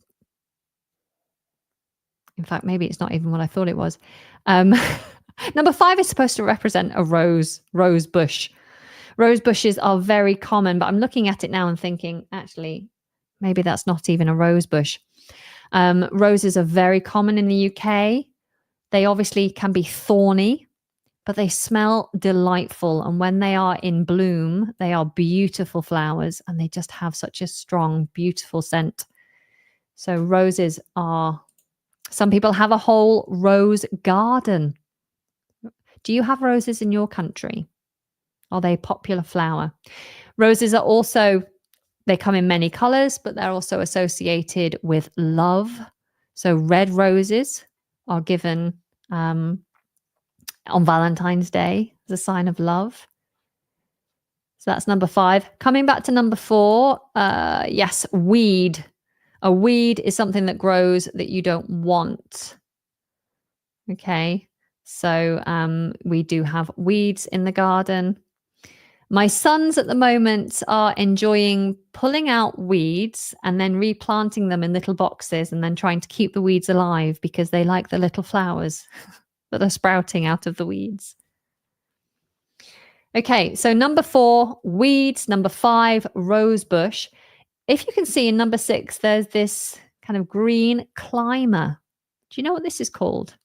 in fact, maybe it's not even what I thought it was. Number 5 is supposed to represent a rose bush. Rose bushes are very common, but I'm looking at it now and thinking, actually, maybe that's not even a rose bush. Roses are very common in the UK. They obviously can be thorny, but they smell delightful. And when they are in bloom, they are beautiful flowers and they just have such a strong, beautiful scent. So roses are, some people have a whole rose garden. Do you have roses in your country? Are they a popular flower? Roses are also, they come in many colors, but they're also associated with love. So red roses are given on Valentine's Day as a sign of love. So that's number 5. Coming back to number 4, yes, weed. A weed is something that grows that you don't want. Okay, so we do have weeds in the garden. My sons at the moment are enjoying pulling out weeds and then replanting them in little boxes and then trying to keep the weeds alive because they like the little flowers that are sprouting out of the weeds. Okay, so number 4, weeds. Number 5, rose bush. If you can see in number 6, there's this kind of green climber. Do you know what this is called?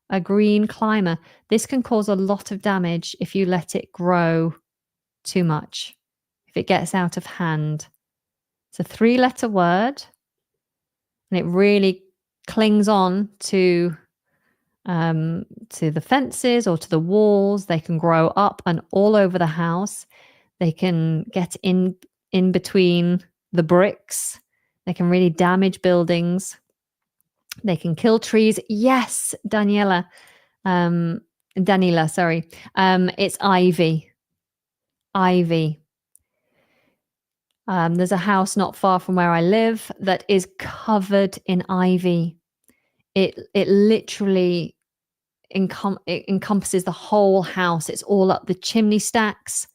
A green climber. This can cause a lot of damage if you let it grow too much, if it gets out of hand. It's a 3-letter word and it really clings on to the fences or to the walls. They can grow up and all over the house. They can get in between the bricks. They can really damage buildings. They can kill trees. Yes, Daniela, sorry. It's ivy. Ivy. There's a house not far from where I live that is covered in ivy. It literally it encompasses the whole house. It's all up the chimney stacks,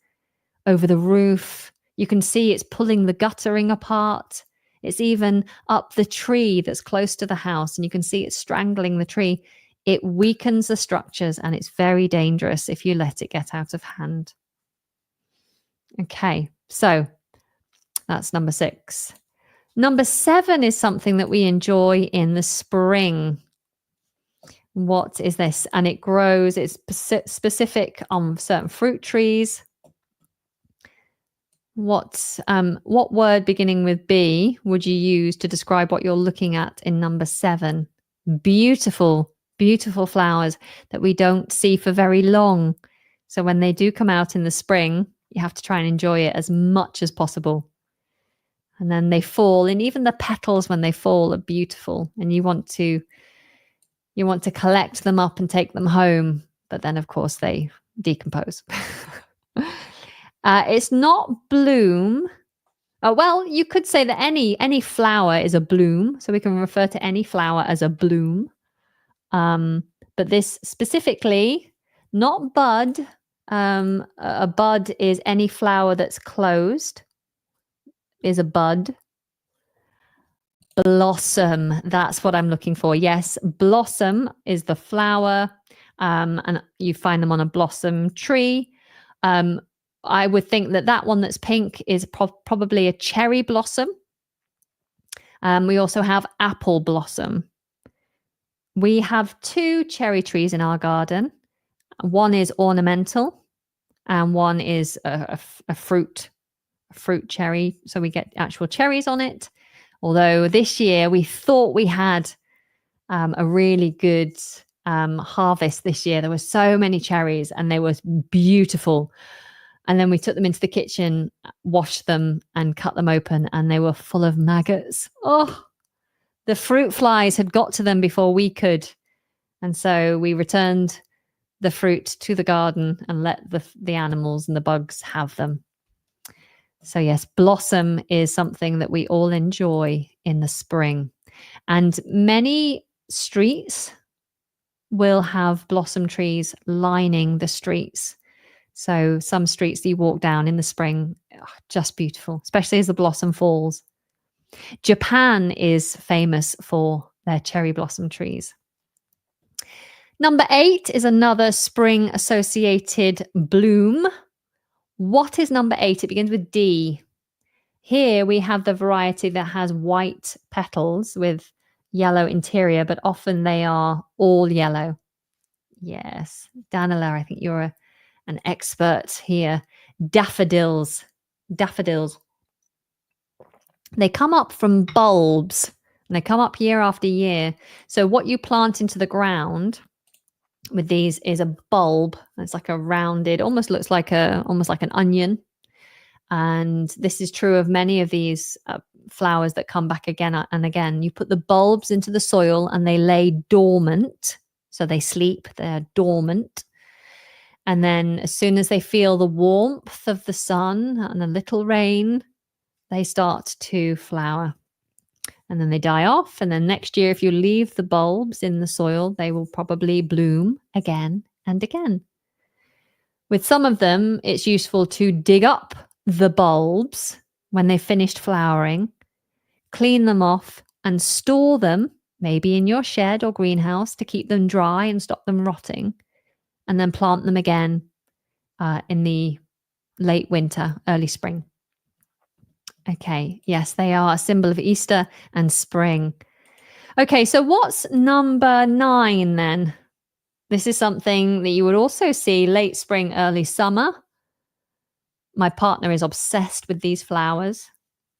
over the roof. You can see it's pulling the guttering apart. It's even up the tree that's close to the house, and you can see it's strangling the tree. It weakens the structures, and it's very dangerous if you let it get out of hand. Okay, so that's number 6. Number 7 is something that we enjoy in the spring. What is this? And it grows, it's specific on certain fruit trees. What word beginning with B would you use to describe what you're looking at in number 7? Beautiful, beautiful flowers that we don't see for very long. So when they do come out in the spring, you have to try and enjoy it as much as possible. And then they fall, and even the petals when they fall are beautiful, and you want to collect them up and take them home, but then of course they decompose. It's not bloom. Well, you could say that any flower is a bloom, so we can refer to any flower as a bloom. But this specifically, not bud. A bud is any flower that's closed, is a bud. Blossom, that's what I'm looking for. Yes, blossom is the flower, and you find them on a blossom tree. I would think that one that's pink is probably a cherry blossom. We also have apple blossom. We have 2 cherry trees in our garden. One is ornamental and one is a fruit cherry. So we get actual cherries on it. Although this year we thought we had a really good harvest this year. There were so many cherries and they were beautiful. And then we took them into the kitchen, washed them and cut them open, and they were full of maggots. Oh, the fruit flies had got to them before we could. And so we returned the fruit to the garden and let the animals and the bugs have them. So yes, blossom is something that we all enjoy in the spring. And many streets will have blossom trees lining the streets. So some streets that you walk down in the spring, just beautiful, especially as the blossom falls. Japan is famous for their cherry blossom trees. Number 8 is another spring associated bloom. What is number 8? It begins with D. Here we have the variety that has white petals with yellow interior, but often they are all yellow. Yes, Danila, I think you're an expert here. Daffodils. Daffodils. They come up from bulbs and they come up year after year. So what you plant into the ground with these is a bulb. It's like a rounded, almost looks like an onion. And this is true of many of these flowers that come back again and again. You put the bulbs into the soil and they lay dormant. So they sleep, they're dormant. And then as soon as they feel the warmth of the sun and a little rain, they start to flower. And then they die off. And then next year, if you leave the bulbs in the soil, they will probably bloom again and again. With some of them, it's useful to dig up the bulbs when they've finished flowering, clean them off and store them, maybe in your shed or greenhouse, to keep them dry and stop them rotting, and then plant them again in the late winter, early spring. Okay, yes, they are a symbol of Easter and spring. Okay, so what's number 9 then? This is something that you would also see late spring, early summer. My partner is obsessed with these flowers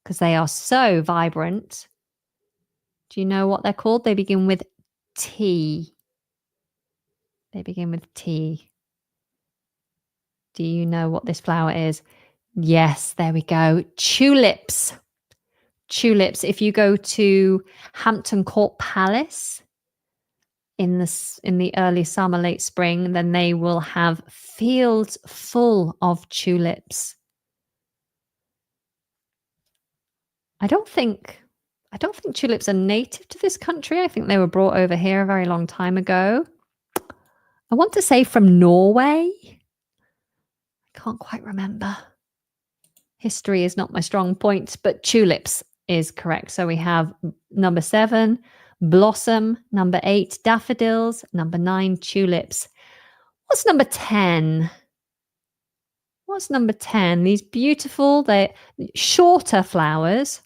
because they are so vibrant. Do you know what they're called? They begin with T. They begin with T. Do you know what this flower is? Yes, there we go. Tulips. Tulips. If you go to Hampton Court Palace in the early summer, late spring, then they will have fields full of tulips. I don't think tulips are native to this country. I think they were brought over here a very long time ago. I want to say from Norway. I can't quite remember. History is not my strong point, but tulips is correct. So we have number 7, blossom, number 8, daffodils, number 9, tulips. What's number 10? What's number 10? These beautiful, they're shorter flowers,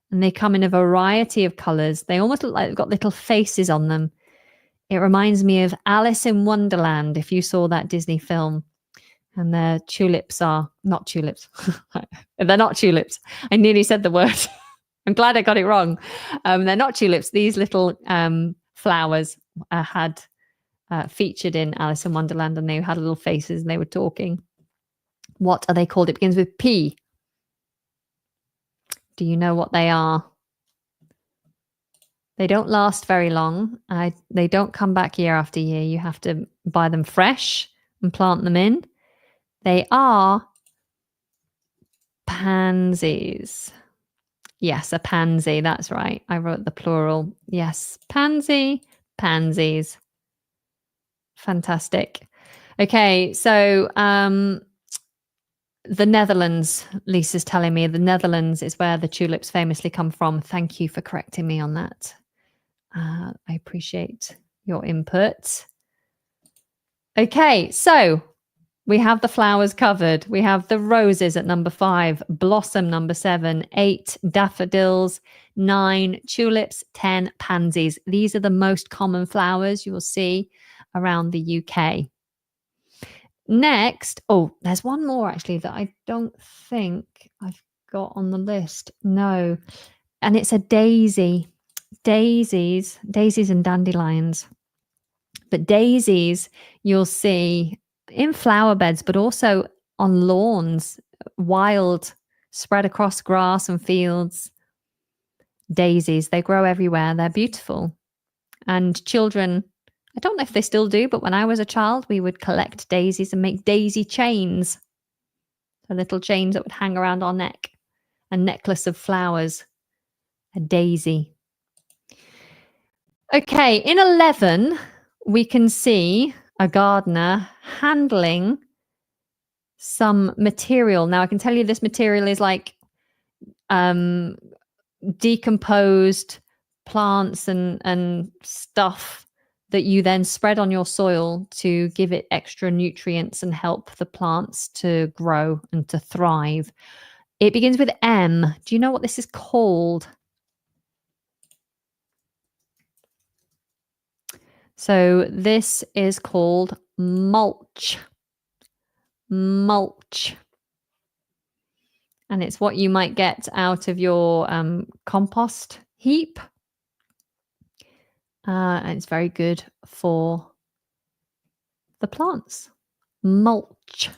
and they come in a variety of colors. They almost look like they've got little faces on them. It reminds me of Alice in Wonderland, if you saw that Disney film. And their tulips are not tulips. They're not tulips. I nearly said the word. I'm glad I got it wrong. They're not tulips. These little flowers had featured in Alice in Wonderland, and they had little faces and they were talking. What are they called? It begins with P. Do you know what they are? They don't last very long. They don't come back year after year. You have to buy them fresh and plant them in. They are pansies. Yes, a pansy. That's right. I wrote the plural. Yes, pansy, pansies. Fantastic. Okay, so the Netherlands, Lisa's telling me the Netherlands is where the tulips famously come from. Thank you for correcting me on that. I appreciate your input. Okay, so We have the flowers covered. We have the roses at number 5, blossom number 7, 8 daffodils, 9 tulips, 10 pansies. These are the most common flowers you will see around the UK. Next, oh, there's one more actually that I don't think I've got on the list. No, and it's a daisy. Daisies and dandelions. But daisies you'll see in flower beds, but also on lawns, wild, spread across grass and fields. Daisies, they grow everywhere. They're beautiful. And children, I don't know if they still do, but when I was a child, we would collect daisies and make daisy chains. So little chains that would hang around our neck. A necklace of flowers. A daisy. Okay, in 11, we can see a gardener handling some material. Now, I can tell you this material is like decomposed plants and stuff that you then spread on your soil to give it extra nutrients and help the plants to grow and to thrive. It begins with M. Do you know what this is called? So this is called mulch. Mulch. And it's what you might get out of your compost heap. And it's very good for the plants. Mulch.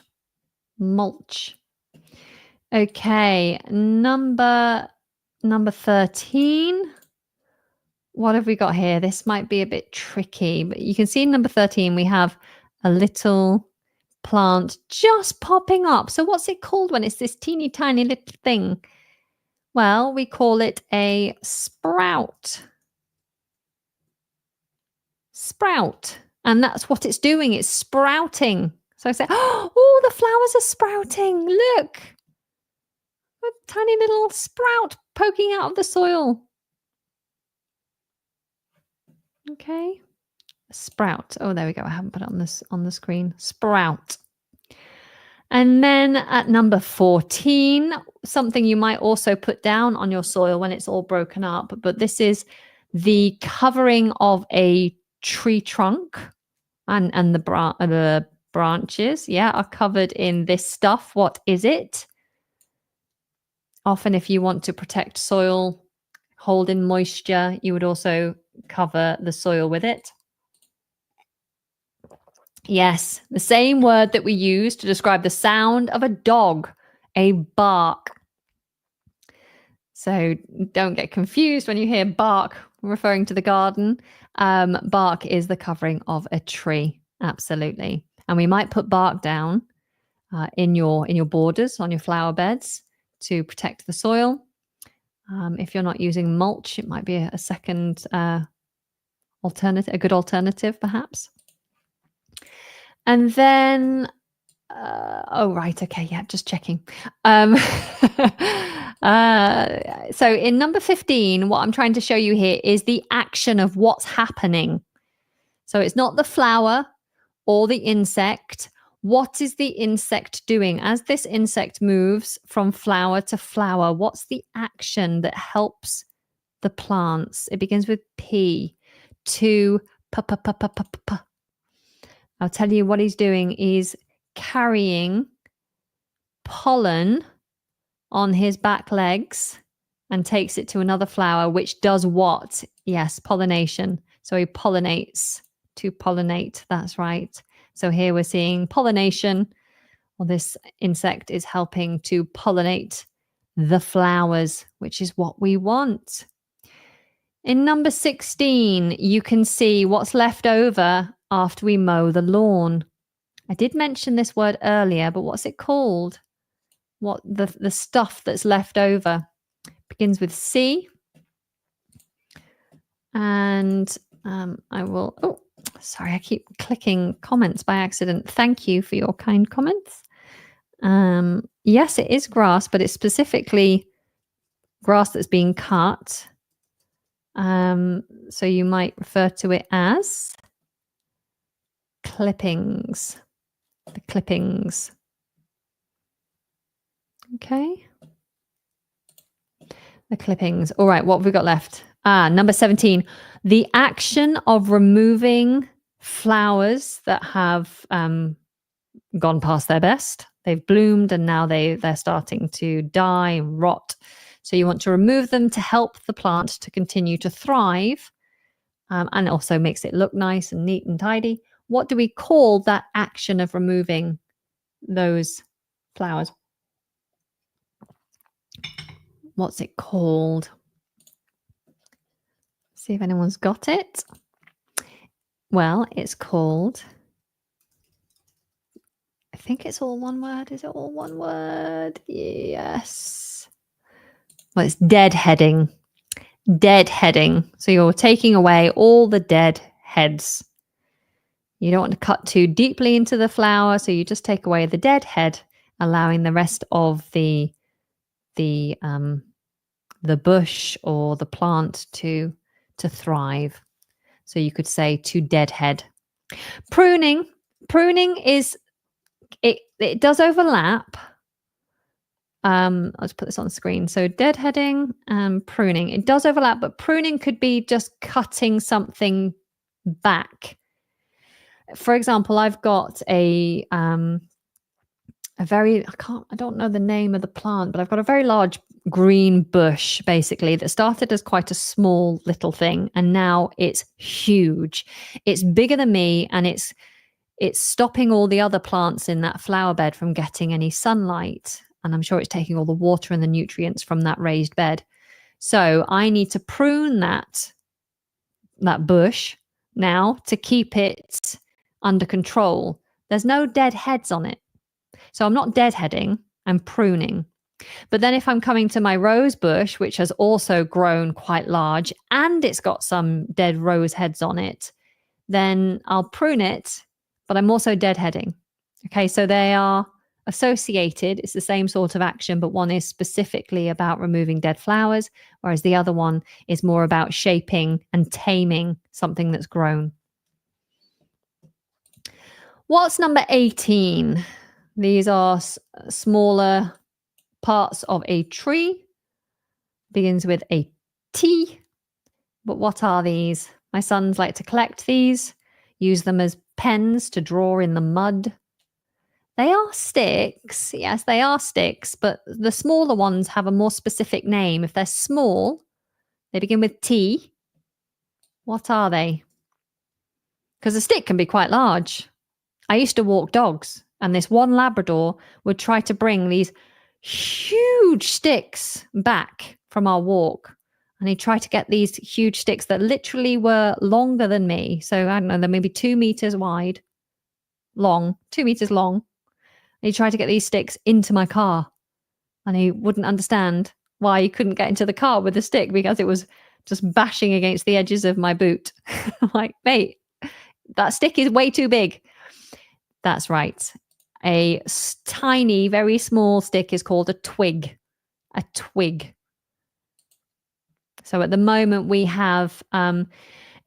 Mulch. Okay, number 13. What have we got here? This might be a bit tricky, but you can see in number 13 we have a little plant just popping up. So what's it called when it's this teeny tiny little thing? Well, we call it a sprout. Sprout. And that's what it's doing. It's sprouting. So I say, oh, the flowers are sprouting. Look. A tiny little sprout poking out of the soil. Okay. Sprout. Oh, there we go. I haven't put it on the screen. Sprout. And then at number 14, something you might also put down on your soil when it's all broken up, but this is the covering of a tree trunk, and the branches, are covered in this stuff. What is it? Often if you want to protect soil, hold in moisture, you would also cover the soil with it. Yes, the same word that we use to describe the sound of a dog, a bark. So don't get confused when you hear bark referring to the garden. Bark is the covering of a tree, absolutely. And we might put bark down in your borders on your flower beds to protect the soil. If you're not using mulch, it might be a second alternative, a good alternative perhaps. And then, just checking. So in number 15, what I'm trying to show you here is the action of what's happening. So it's not the flower or the insect. What is the insect doing? As this insect moves from flower to flower, what's the action that helps the plants? It begins with P. To p. I'll tell you what he's doing. He's carrying pollen on his back legs and takes it to another flower, which does what? Yes, pollination. So he pollinates, to pollinate. That's right. So here we're seeing pollination. Well, this insect is helping to pollinate the flowers, which is what we want. In number 16, you can see what's left over after we mow the lawn. I did mention this word earlier, but what's it called? What the stuff that's left over begins with C. And I will, sorry, I keep clicking comments by accident. Thank you for your kind comments. Yes, it is grass, but it's specifically grass that's being cut. So you might refer to it as clippings. The clippings. Okay. The clippings. All right, what have we got left? Number 17. The action of removing flowers that have gone past their best. They've bloomed and now they're starting to die and rot. So you want to remove them to help the plant to continue to thrive, and it also makes it look nice and neat and tidy. What do we call that action of removing those flowers? What's it called? See if anyone's got it. Well, it's called, I think it's all one word. Is it all one word? Yes. Well, it's deadheading. Deadheading. So you're taking away all the dead heads. You don't want to cut too deeply into the flower, so you just take away the dead head, allowing the rest of the bush or the plant to thrive. So you could say to deadhead. Pruning is it does overlap. I'll just put this on the screen. So deadheading and pruning, it does overlap, but pruning could be just cutting something back. For example, I've got a very, I don't know the name of the plant, but I've got a very large green bush basically that started as quite a small little thing and now it's huge. It's bigger than me and it's stopping all the other plants in that flower bed from getting any sunlight. And I'm sure it's taking all the water and the nutrients from that raised bed. So I need to prune that bush now to keep it under control. There's no dead heads on it. So I'm not deadheading, I'm pruning. But then if I'm coming to my rose bush, which has also grown quite large and it's got some dead rose heads on it, then I'll prune it, but I'm also deadheading. Okay, so they are associated. It's the same sort of action, but one is specifically about removing dead flowers, whereas the other one is more about shaping and taming something that's grown. What's number 18? These are smaller parts of a tree. Begins with a T. But what are these? My sons like to collect these, use them as pens to draw in the mud. They are sticks. Yes, they are sticks, but the smaller ones have a more specific name. If they're small, they begin with T. What are they? Because a stick can be quite large. I used to walk dogs, and this one Labrador would try to bring these huge sticks back from our walk. And he'd try to get these huge sticks that literally were longer than me. So I don't know, they're maybe 2 meters wide, long, 2 meters long. And he'd try to get these sticks into my car. And he wouldn't understand why he couldn't get into the car with the stick because it was just bashing against the edges of my boot. I'm like, mate, that stick is way too big. That's right. A tiny, very small stick is called a twig. A twig. So at the moment we have,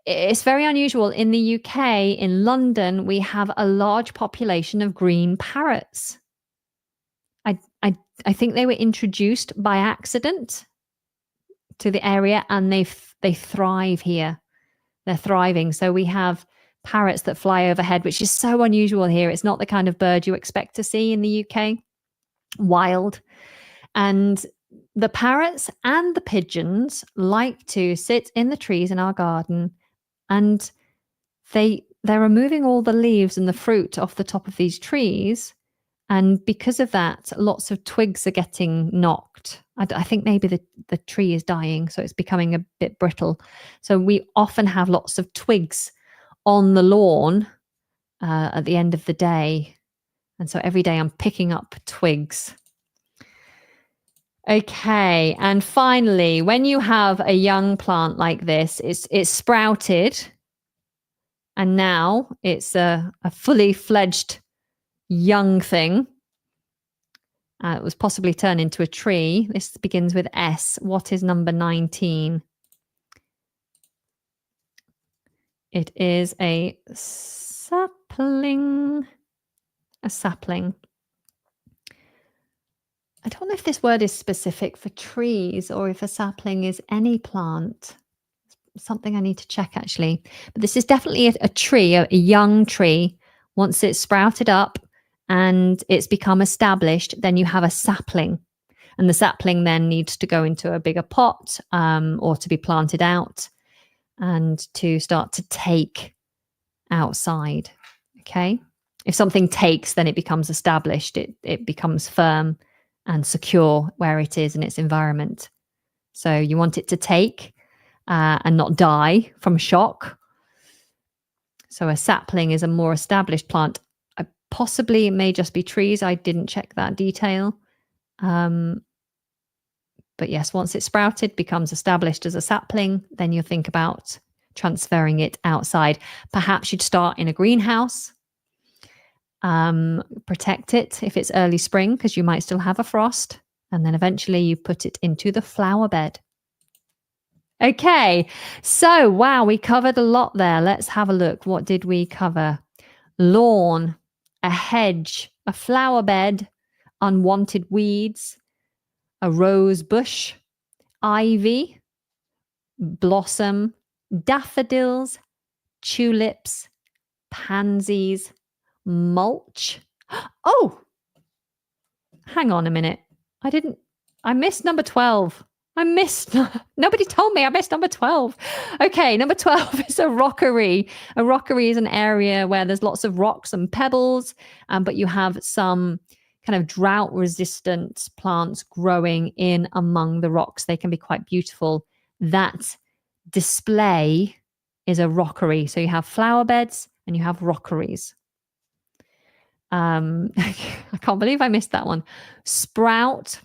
it's very unusual. In the UK, in London, we have a large population of green parrots. I think they were introduced by accident to the area and they thrive here. They're thriving. So we have parrots that fly overhead, which is so unusual here. It's not the kind of bird you expect to see in the UK. Wild. And the parrots and the pigeons like to sit in the trees in our garden, and they're removing all the leaves and the fruit off the top of these trees. And because of that, lots of twigs are getting knocked. I think maybe the tree is dying, so it's becoming a bit brittle. So we often have lots of twigs on the lawn at the end of the day. And so every day I'm picking up twigs. Okay, and finally, when you have a young plant like this, it's sprouted, and now it's a fully fledged young thing. It was possibly turned into a tree. This begins with S. What is number 19? It is a sapling. A sapling. I don't know if this word is specific for trees or if a sapling is any plant. Something I need to check actually. But this is definitely a tree, a young tree. Once it's sprouted up and it's become established, then you have a sapling. And the sapling then needs to go into a bigger pot or to be planted out and to start to take outside. Okay. If something takes, then it becomes established. It becomes firm and secure where it is in its environment. So you want it to take and not die from shock. So a sapling is a more established plant. Possibly it may just be trees. I didn't check that detail. But yes, once it's sprouted, becomes established as a sapling, then you think about transferring it outside. Perhaps you'd start in a greenhouse. Protect it if it's early spring because you might still have a frost. And then eventually you put it into the flower bed. Okay, so wow, we covered a lot there. Let's have a look. What did we cover? Lawn, a hedge, a flower bed, unwanted weeds, a rose bush, ivy, blossom, daffodils, tulips, pansies, mulch. Oh, hang on a minute. I missed number 12. Nobody told me I missed number 12. Okay, number 12 is a rockery. A rockery is an area where there's lots of rocks and pebbles, but you have some kind of drought-resistant plants growing in among the rocks. They can be quite beautiful. That display is a rockery. So you have flower beds and you have rockeries. I can't believe I missed that one. Sprout.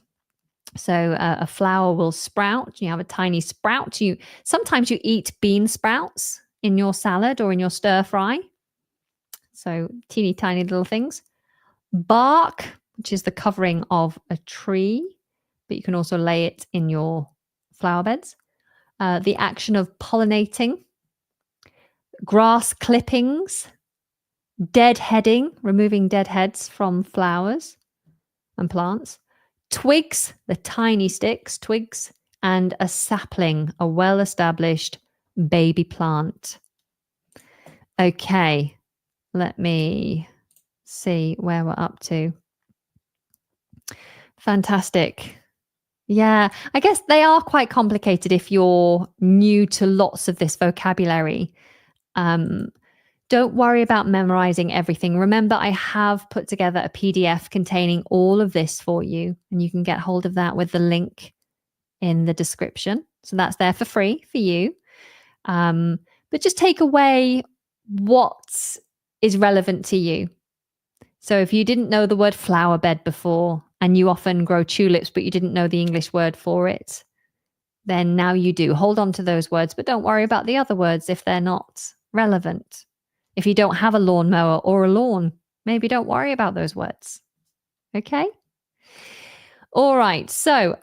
So a flower will sprout. You have a tiny sprout. Sometimes you eat bean sprouts in your salad or in your stir fry. So teeny tiny little things. Bark, which is the covering of a tree, but you can also lay it in your flower beds. The action of pollinating. Grass clippings. Deadheading, removing dead heads from flowers and plants. Twigs, the tiny sticks, twigs, and a sapling, a well-established baby plant. Okay, let me see where we're up to. Fantastic. Yeah, I guess they are quite complicated if you're new to lots of this vocabulary. Don't worry about memorizing everything. Remember, I have put together a PDF containing all of this for you, and you can get hold of that with the link in the description. So that's there for free for you. But just take away what is relevant to you. So if you didn't know the word flower bed before, and you often grow tulips, but you didn't know the English word for it, then now you do. Hold on to those words, but don't worry about the other words if they're not relevant. If you don't have a lawnmower or a lawn, maybe don't worry about those words. Okay? All right. So,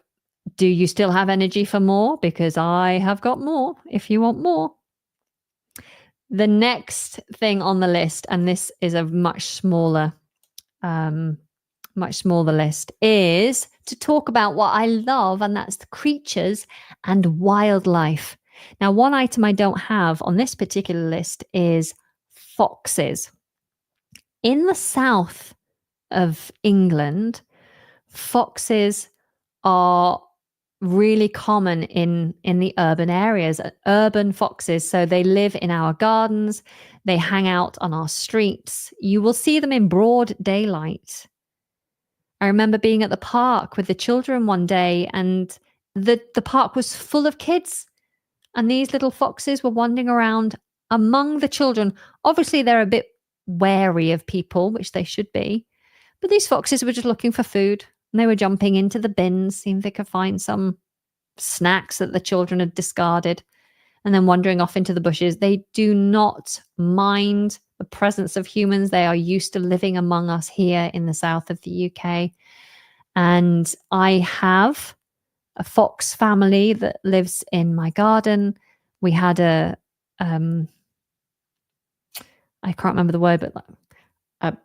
do you still have energy for more? Because I have got more if you want more. The next thing on the list, and this is a much smaller list, is to talk about what I love, and that's the creatures and wildlife. Now, one item I don't have on this particular list is foxes. In the south of England, foxes are really common in the urban areas, urban foxes. So they live in our gardens, they hang out on our streets. You will see them in broad daylight. I remember being at the park with the children one day, and the park was full of kids, and these little foxes were wandering around among the children. Obviously, they're a bit wary of people, which they should be, but these foxes were just looking for food, and they were jumping into the bins, seeing if they could find some snacks that the children had discarded, and then wandering off into the bushes. They do not mind the presence of humans. They are used to living among us here in the south of the UK. And I have a fox family that lives in my garden. We had I can't remember the word, but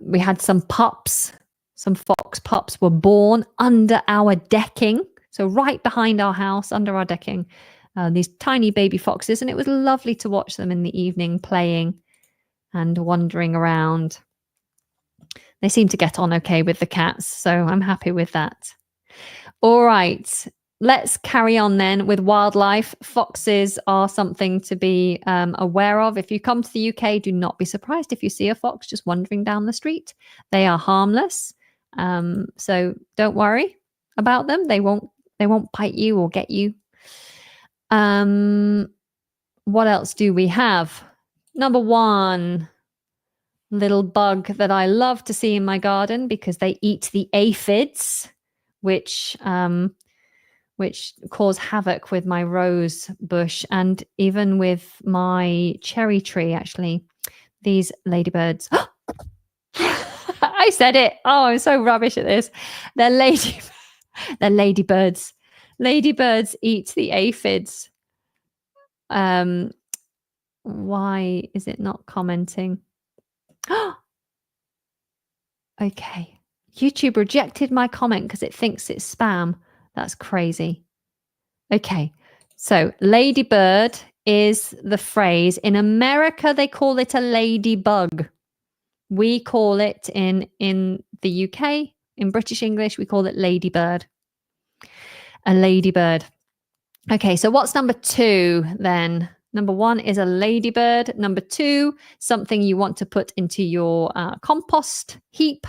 We had some pups. Some fox pups were born under our decking. So right behind our house, under our decking, these tiny baby foxes. And it was lovely to watch them in the evening playing and wandering around. They seem to get on okay with the cats, so I'm happy with that. All right, let's carry on then with wildlife. Foxes are something to be aware of. If you come to the UK, do not be surprised if you see a fox just wandering down the street. They are harmless, so don't worry about them. They won't bite you or get you. What else do we have? Number one, little bug that I love to see in my garden because they eat the aphids, which cause havoc with my rose bush and even with my cherry tree. Actually, these ladybirds. I said it. Oh, I'm so rubbish at this. They're ladybirds. Ladybirds eat the aphids. Why is it not commenting? Okay. YouTube rejected my comment because it thinks it's spam. That's crazy. Okay. So ladybird is the phrase. In America, they call it a ladybug. We call it in the UK, in British English, we call it ladybird. A ladybird. Okay, so what's number two then? Number one is a ladybird. Number two, something you want to put into your compost heap.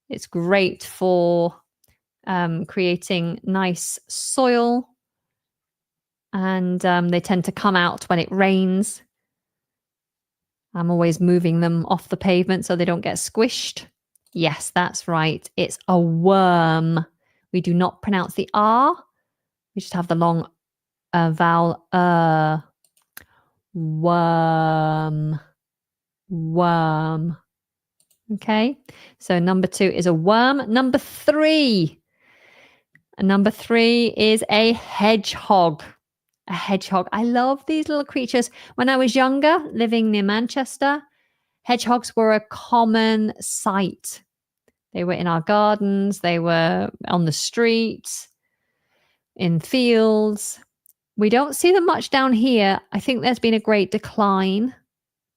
It's great for creating nice soil. And they tend to come out when it rains. I'm always moving them off the pavement so they don't get squished. Yes, that's right. It's a worm. We do not pronounce the R. We just have the long vowel worm. Worm. Okay, so number two is a worm. Number three is a hedgehog. A hedgehog. I love these little creatures. When I was younger, living near Manchester, hedgehogs were a common sight. They were in our gardens, they were on the streets, in fields. We don't see them much down here. I think there's been a great decline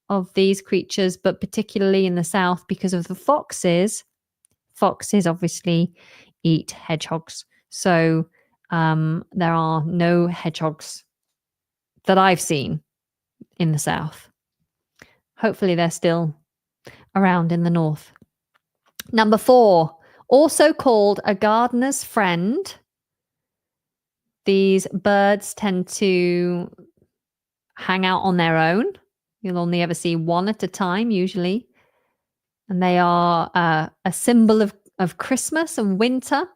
of these creatures, but particularly in the south because of the foxes. Foxes obviously eat hedgehogs. So there are no hedgehogs that I've seen in the south. Hopefully they're still around in the north. Number four, also called a gardener's friend. These birds tend to hang out on their own. You'll only ever see one at a time, usually. And they are a symbol of Christmas and winter.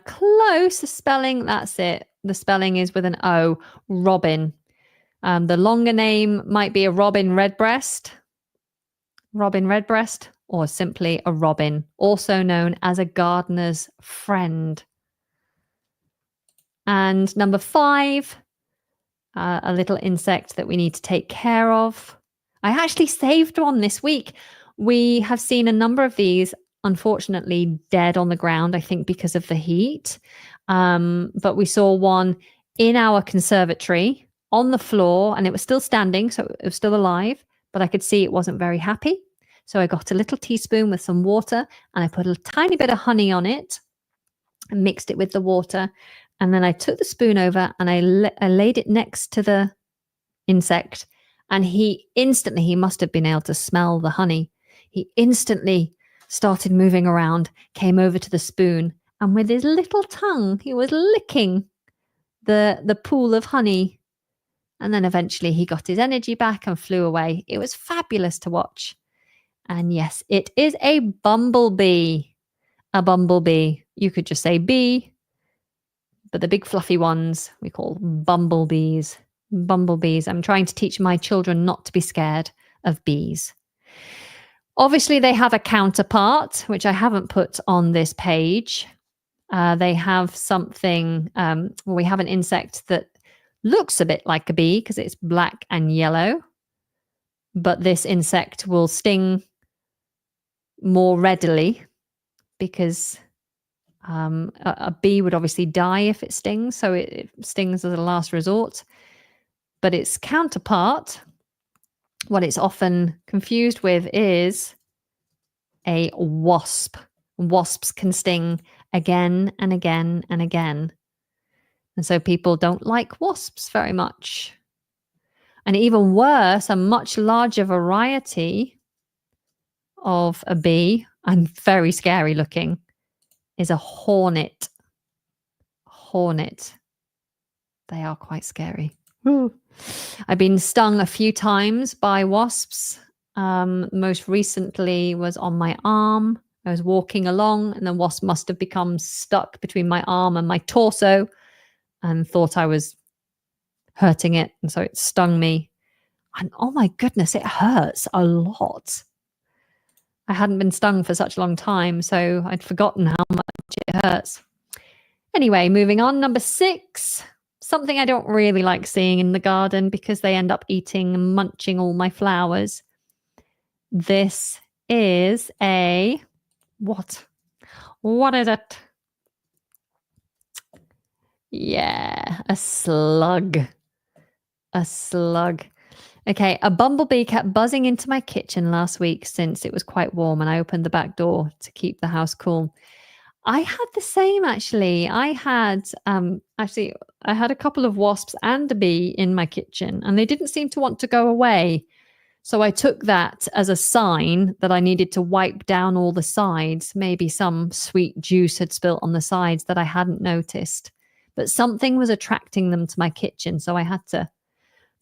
Close spelling, that's it. The spelling is with an O, robin. The longer name might be a robin redbreast, or simply a robin, also known as a gardener's friend. And number five, a little insect that we need to take care of. I actually saved one this week. We have seen a number of these, unfortunately, dead on the ground, I think because of the heat. But we saw one in our conservatory on the floor, and it was still standing, so it was still alive, but I could see it wasn't very happy. So I got a little teaspoon with some water, and I put a tiny bit of honey on it and mixed it with the water. And then I took the spoon over and I laid it next to the insect. And he must have been able to smell the honey. He instantly started moving around, came over to the spoon, and with his little tongue, he was licking the pool of honey. And then eventually he got his energy back and flew away. It was fabulous to watch. And yes, it is a bumblebee. A bumblebee. You could just say bee, but the big fluffy ones we call bumblebees. Bumblebees. I'm trying to teach my children not to be scared of bees. Obviously, they have a counterpart, which I haven't put on this page. They have something, we have an insect that looks a bit like a bee because it's black and yellow. but this insect will sting more readily because a bee would obviously die if it stings, so it stings as a last resort. But its counterpart, what it's often confused with, is a wasp. Wasps can sting again and again and again. And so people don't like wasps very much. And even worse, a much larger variety of a bee, and very scary looking, is a hornet. Hornet. They are quite scary. Ooh. I've been stung a few times by wasps. Most recently was on my arm. I was walking along and the wasp must have become stuck between my arm and my torso and thought I was hurting it. And so it stung me. And oh my goodness, it hurts a lot. I hadn't been stung for such a long time, so I'd forgotten how much it hurts. Anyway, moving on. Number 6, something I don't really like seeing in the garden because they end up eating and munching all my flowers. This is a what? What is it? Yeah, a slug. A slug. Okay, a bumblebee kept buzzing into my kitchen last week since it was quite warm and I opened the back door to keep the house cool. I had the same actually. I had a couple of wasps and a bee in my kitchen and they didn't seem to want to go away. So I took that as a sign that I needed to wipe down all the sides. Maybe some sweet juice had spilt on the sides that I hadn't noticed. But something was attracting them to my kitchen, so I had to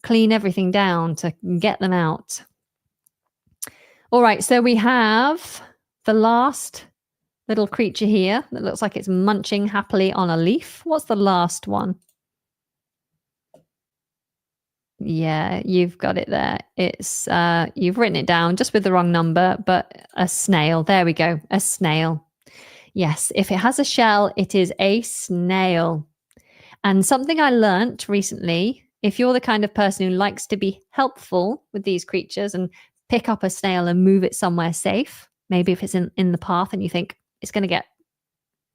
clean everything down to get them out. All right, so we have the last little creature here that looks like it's munching happily on a leaf. What's the last one? Yeah, you've got it there. It's you've written it down just with the wrong number, but a snail. There we go. A snail. Yes, if it has a shell, it is a snail. And something I learnt recently, if you're the kind of person who likes to be helpful with these creatures and pick up a snail and move it somewhere safe, maybe if it's in the path and you think it's going to get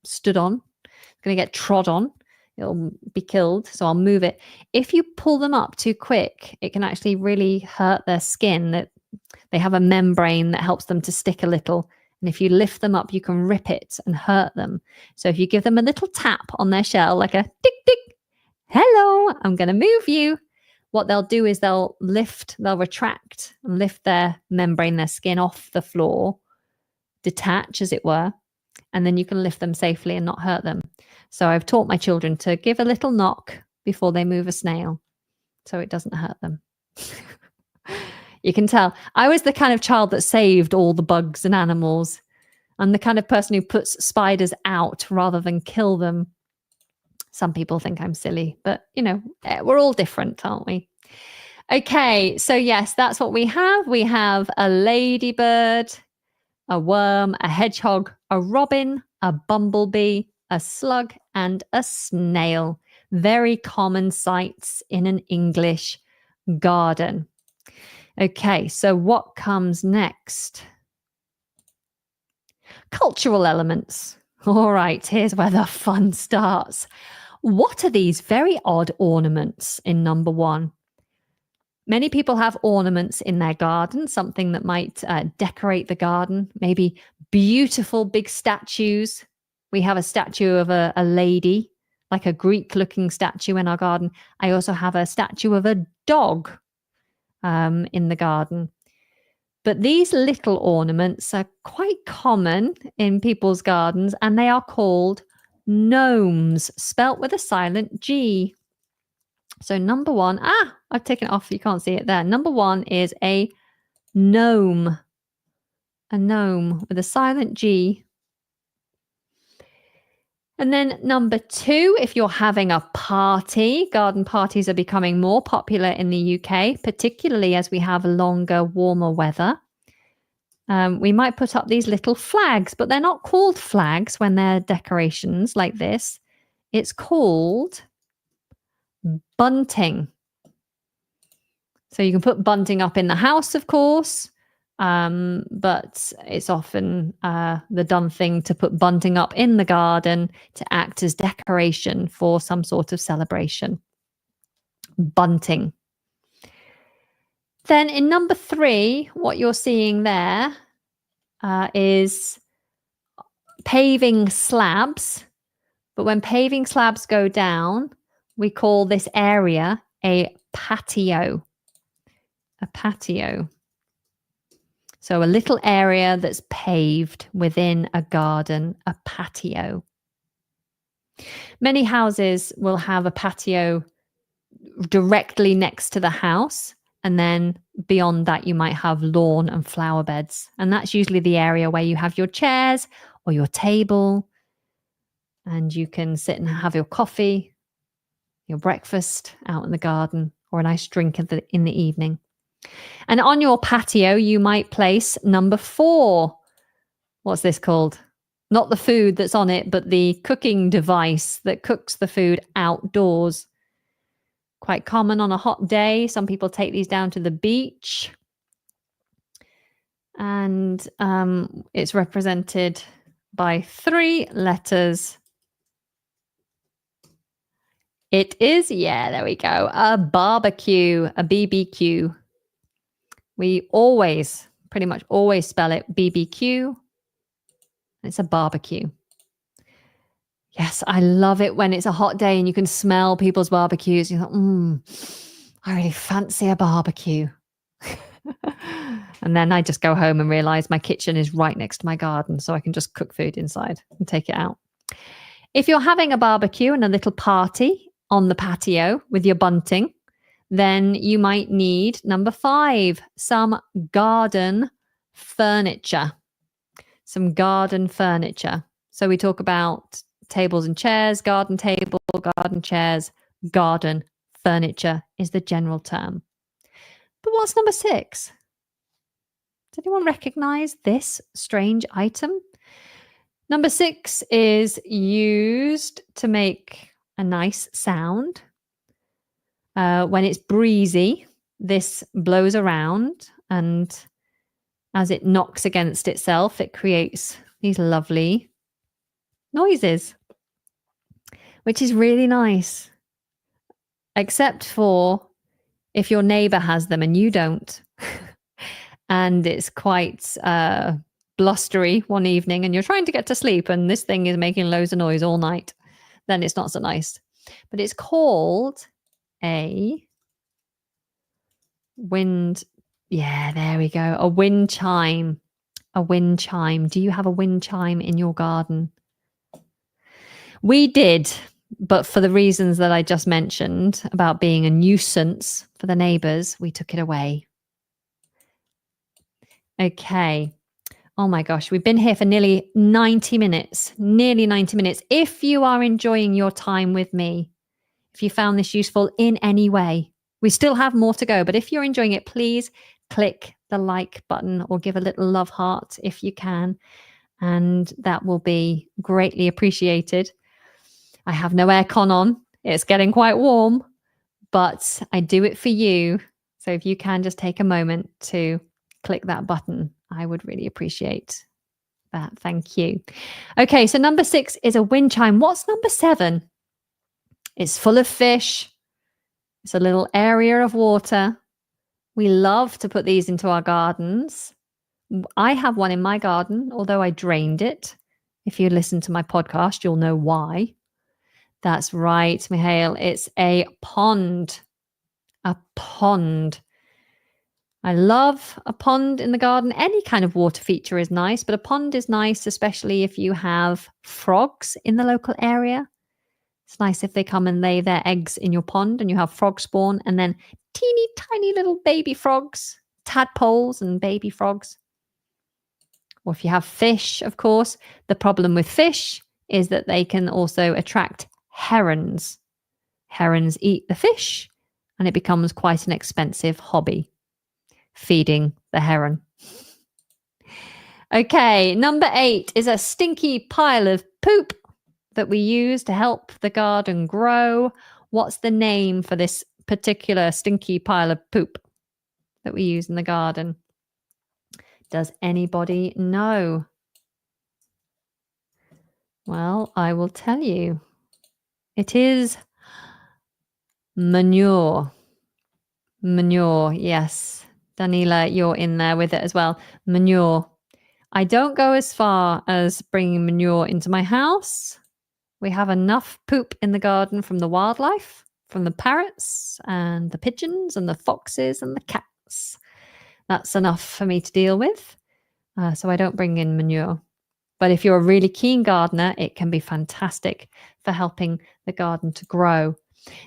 stood on, it's going to get trod on, it'll be killed, so I'll move it. If you pull them up too quick, it can actually really hurt their skin. That they have a membrane that helps them to stick a little. And if you lift them up, you can rip it and hurt them. So if you give them a little tap on their shell, like a tick, tick, hello, I'm going to move you. What they'll do is they'll retract and lift their membrane, their skin off the floor, detach as it were, and then you can lift them safely and not hurt them. So I've taught my children to give a little knock before they move a snail so it doesn't hurt them. You can tell. I was the kind of child that saved all the bugs and animals. I'm the kind of person who puts spiders out rather than kill them. Some people think I'm silly, but we're all different, aren't we? Okay, so yes, that's what we have. We have a ladybird, a worm, a hedgehog, a robin, a bumblebee, a slug, and a snail. Very common sights in an English garden. Okay, so what comes next? Cultural elements. All right, here's where the fun starts. What are these very odd ornaments in number 1? Many people have ornaments in their garden, something that might decorate the garden, maybe beautiful big statues. We have a statue of a lady, like a Greek-looking statue in our garden. I also have a statue of a dog in the garden. But these little ornaments are quite common in people's gardens, and they are called gnomes, spelt with a silent G. So number 1, I've taken it off. You can't see it there. Number 1 is a gnome. A gnome with a silent G. And then number 2, if you're having a party, garden parties are becoming more popular in the UK, particularly as we have longer, warmer weather. We might put up these little flags, but they're not called flags when they're decorations like this. It's called bunting. So you can put bunting up in the house, of course, but it's often the done thing to put bunting up in the garden to act as decoration for some sort of celebration. Bunting. Then in number 3, what you're seeing there is paving slabs. But when paving slabs go down, we call this area a patio. A patio. So a little area that's paved within a garden, a patio. Many houses will have a patio directly next to the house. And then beyond that, you might have lawn and flower beds. And that's usually the area where you have your chairs or your table. And you can sit and have your coffee, your breakfast out in the garden, or a nice drink in the evening. And on your patio, you might place number 4. What's this called? Not the food that's on it, but the cooking device that cooks the food outdoors. Quite common on a hot day. Some people take these down to the beach. And it's represented by 3 letters. It is, there we go, a barbecue, a BBQ. We pretty much always spell it BBQ. It's a barbecue. Yes, I love it when it's a hot day and you can smell people's barbecues. You're like, I really fancy a barbecue. And then I just go home and realize my kitchen is right next to my garden, so I can just cook food inside and take it out. If you're having a barbecue and a little party on the patio with your bunting, then you might need number 5, some garden furniture. Some garden furniture. So we talk about tables and chairs, garden table, garden chairs, garden furniture is the general term. But what's number 6? Does anyone recognize this strange item? Number 6 is used to make a nice sound. When it's breezy, this blows around, and as it knocks against itself, it creates these lovely noises, which is really nice. Except for if your neighbor has them and you don't. And it's quite blustery one evening and you're trying to get to sleep and this thing is making loads of noise all night, then it's not so nice. But it's called a wind. Yeah, there we go. A wind chime. A wind chime. Do you have a wind chime in your garden? We did, but for the reasons that I just mentioned about being a nuisance for the neighbors, we took it away. Okay. Oh my gosh, we've been here for nearly 90 minutes. Nearly 90 minutes. If you are enjoying your time with me, if you found this useful in any way, we still have more to go. But if you're enjoying it, please click the like button or give a little love heart if you can. And that will be greatly appreciated. I have no aircon on. It's getting quite warm, but I do it for you. So if you can just take a moment to click that button, I would really appreciate that. Thank you. Okay, so number 6 is a wind chime. What's number 7? It's full of fish. It's a little area of water. We love to put these into our gardens. I have one in my garden, although I drained it. If you listen to my podcast, you'll know why. That's right, Mihail. It's a pond. A pond. I love a pond in the garden. Any kind of water feature is nice, but a pond is nice, especially if you have frogs in the local area. It's nice if they come and lay their eggs in your pond and you have frog spawn and then teeny tiny little baby frogs, tadpoles and baby frogs. Or if you have fish, of course, the problem with fish is that they can also attract herons. Herons eat the fish and it becomes quite an expensive hobby, feeding the heron. Okay, number 8 is a stinky pile of poop that we use to help the garden grow. What's the name for this particular stinky pile of poop? that we use in the garden? Does anybody know? Well, I will tell you. It is manure. Manure, yes. Danila, you're in there with it as well. Manure. I don't go as far as bringing manure into my house. We have enough poop in the garden from the wildlife, from the parrots and the pigeons and the foxes and the cats. That's enough for me to deal with. So I don't bring in manure. But if you're a really keen gardener, it can be fantastic for helping the garden to grow.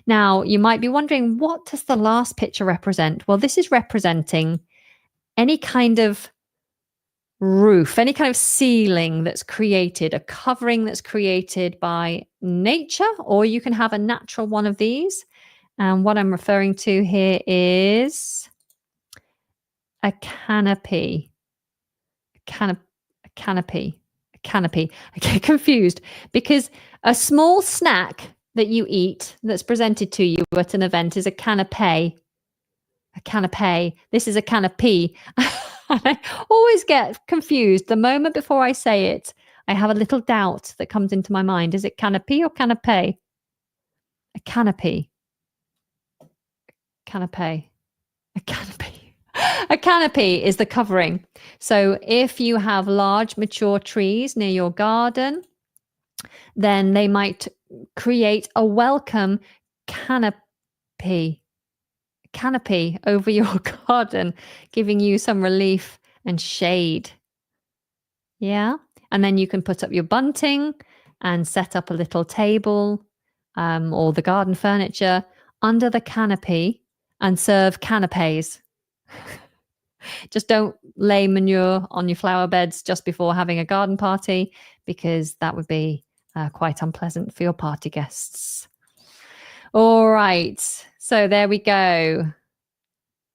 Now, you might be wondering, what does the last picture represent? Well, this is representing any kind of roof, any kind of ceiling that's created, a covering that's created by nature, or you can have a natural one of these. And what I'm referring to here is a canopy. Canopy. I get confused because a small snack that you eat that's presented to you at an event is a canapé. A canapé. This is a canopy. I always get confused. The moment before I say it, I have a little doubt that comes into my mind. Is it canopy or canapé? A canopy. Canapé. A canopy. A canopy is the covering. So if you have large mature trees near your garden, then they might create a welcome canopy over your garden, giving you some relief and shade. Yeah. And then you can put up your bunting and set up a little table or the garden furniture under the canopy and serve canapes. Just don't lay manure on your flower beds just before having a garden party, because that would be quite unpleasant for your party guests. All right. So there we go.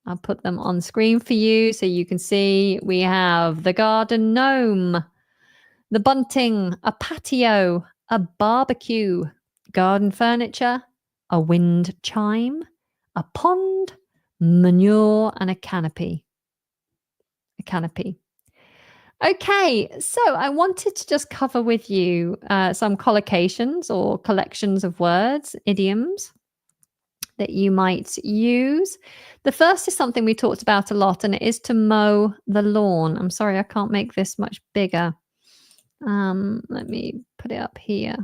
I'll put them on screen for you so you can see. We have the garden gnome, the bunting, a patio, a barbecue, garden furniture, a wind chime, a pond, manure, and a canopy. A canopy. Okay, so I wanted to just cover with you some collocations or collections of words, idioms that you might use. The first is something we talked about a lot, and it is to mow the lawn. I'm sorry, I can't make this much bigger. Let me put it up here.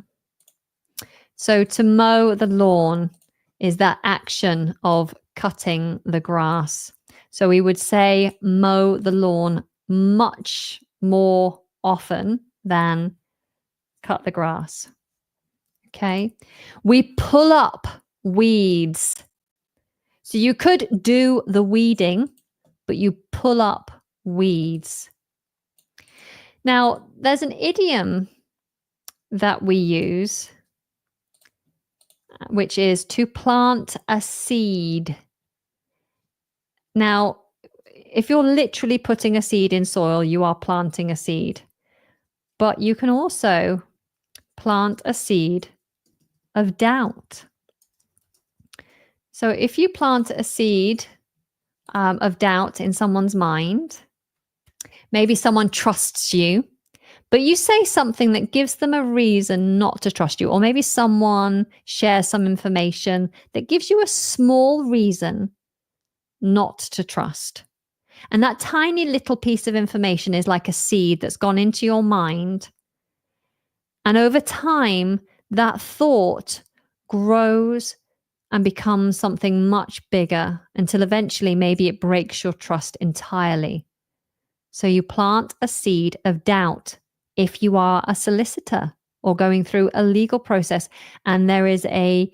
So to mow the lawn is that action of cutting the grass. So we would say mow the lawn much more often than cut the grass. Okay. We pull up weeds. So you could do the weeding, but you pull up weeds. Now, there's an idiom that we use, which is to plant a seed. Now, if you're literally putting a seed in soil, you are planting a seed. But you can also plant a seed of doubt. So if you plant a seed of doubt in someone's mind, maybe someone trusts you, but you say something that gives them a reason not to trust you, or maybe someone shares some information that gives you a small reason not to trust. And that tiny little piece of information is like a seed that's gone into your mind. And over time, that thought grows and becomes something much bigger until eventually maybe it breaks your trust entirely. So you plant a seed of doubt if you are a solicitor or going through a legal process and there is a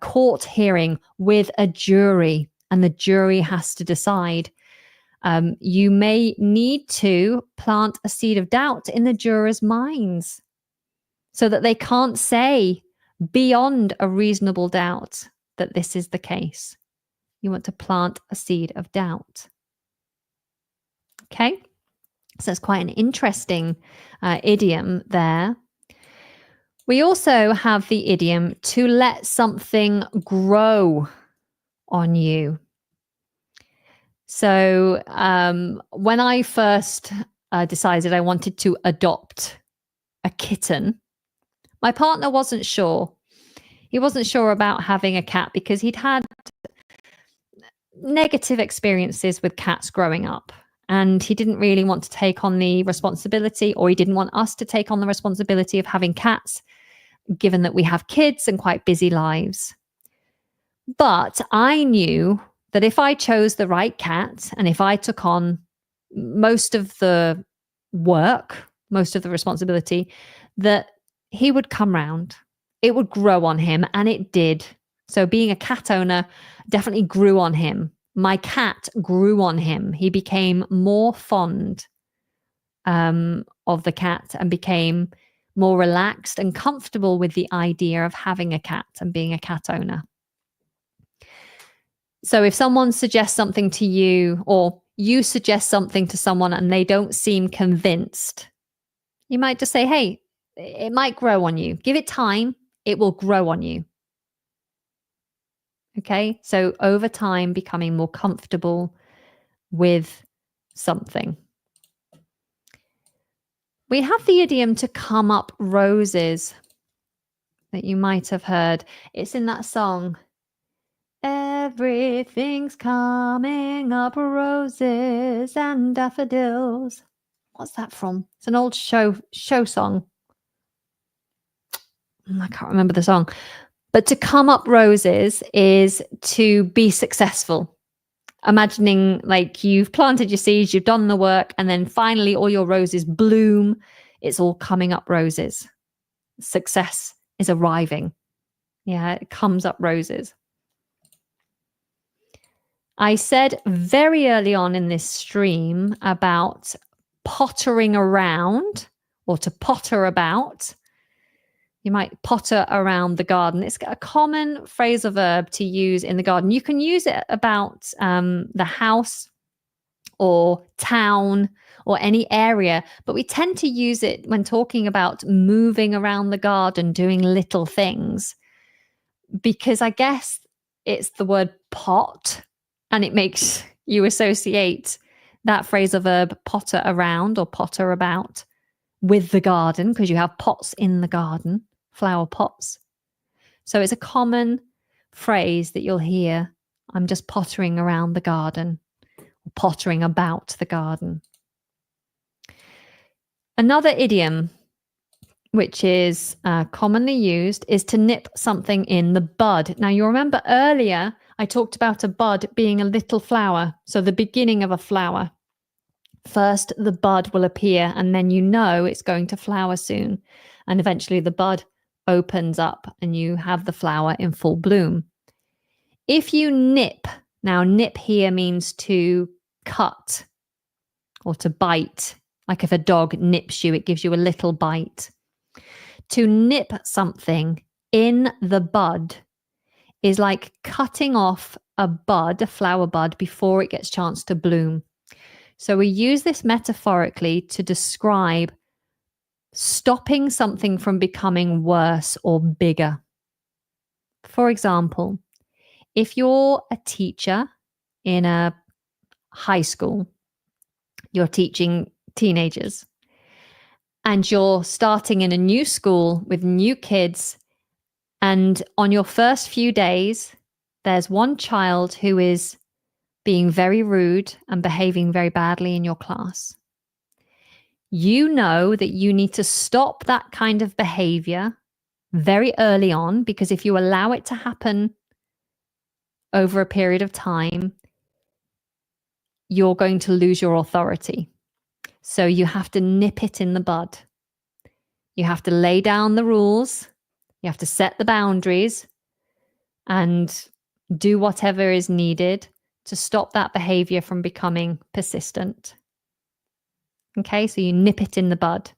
court hearing with a jury and the jury has to decide. You may need to plant a seed of doubt in the jurors' minds so that they can't say beyond a reasonable doubt that this is the case. You want to plant a seed of doubt. Okay, so it's quite an interesting idiom there. We also have the idiom to let something grow on you. So when I first decided I wanted to adopt a kitten, my partner wasn't sure. He wasn't sure about having a cat because he'd had negative experiences with cats growing up. And he didn't really want to take on the responsibility, or he didn't want us to take on the responsibility of having cats, given that we have kids and quite busy lives. But I knew that if I chose the right cat and if I took on most of the work, most of the responsibility, that he would come round. It would grow on him, and it did. So being a cat owner definitely grew on him. My cat grew on him. He became more fond of the cat and became more relaxed and comfortable with the idea of having a cat and being a cat owner. So if someone suggests something to you, or you suggest something to someone and they don't seem convinced, you might just say, hey, it might grow on you. Give it time. It will grow on you. Okay. So over time, becoming more comfortable with something. We have the idiom to come up roses that you might have heard. It's in that song. Everything's coming up roses and daffodils. What's that from? It's an old show song. I can't remember the song. But to come up roses is to be successful. Imagining like you've planted your seeds, you've done the work, and then finally all your roses bloom. It's all coming up roses. Success is arriving. Yeah, it comes up roses. I said very early on in this stream about pottering around, or to potter about. You might potter around the garden. It's a common phrasal verb to use in the garden. You can use it about the house or town or any area, but we tend to use it when talking about moving around the garden, doing little things, because I guess it's the word pot, and it makes you associate that phrasal verb potter around or potter about with the garden, because you have pots in the garden, flower pots. So it's a common phrase that you'll hear. I'm just pottering around the garden, or pottering about the garden. Another idiom which is commonly used is to nip something in the bud. Now, you remember earlier I talked about a bud being a little flower, so the beginning of a flower. First, the bud will appear, and then you know it's going to flower soon. And eventually the bud opens up and you have the flower in full bloom. If you nip, now nip here means to cut or to bite. Like if a dog nips you, it gives you a little bite. To nip something in the bud is like cutting off a bud, a flower bud, before it gets a chance to bloom. So we use this metaphorically to describe stopping something from becoming worse or bigger. For example, if you're a teacher in a high school, you're teaching teenagers, and you're starting in a new school with new kids, and on your first few days, there's one child who is being very rude and behaving very badly in your class. You know that you need to stop that kind of behavior very early on, because if you allow it to happen over a period of time, you're going to lose your authority. So you have to nip it in the bud. You have to lay down the rules. You have to set the boundaries and do whatever is needed to stop that behavior from becoming persistent. Okay, so you nip it in the bud.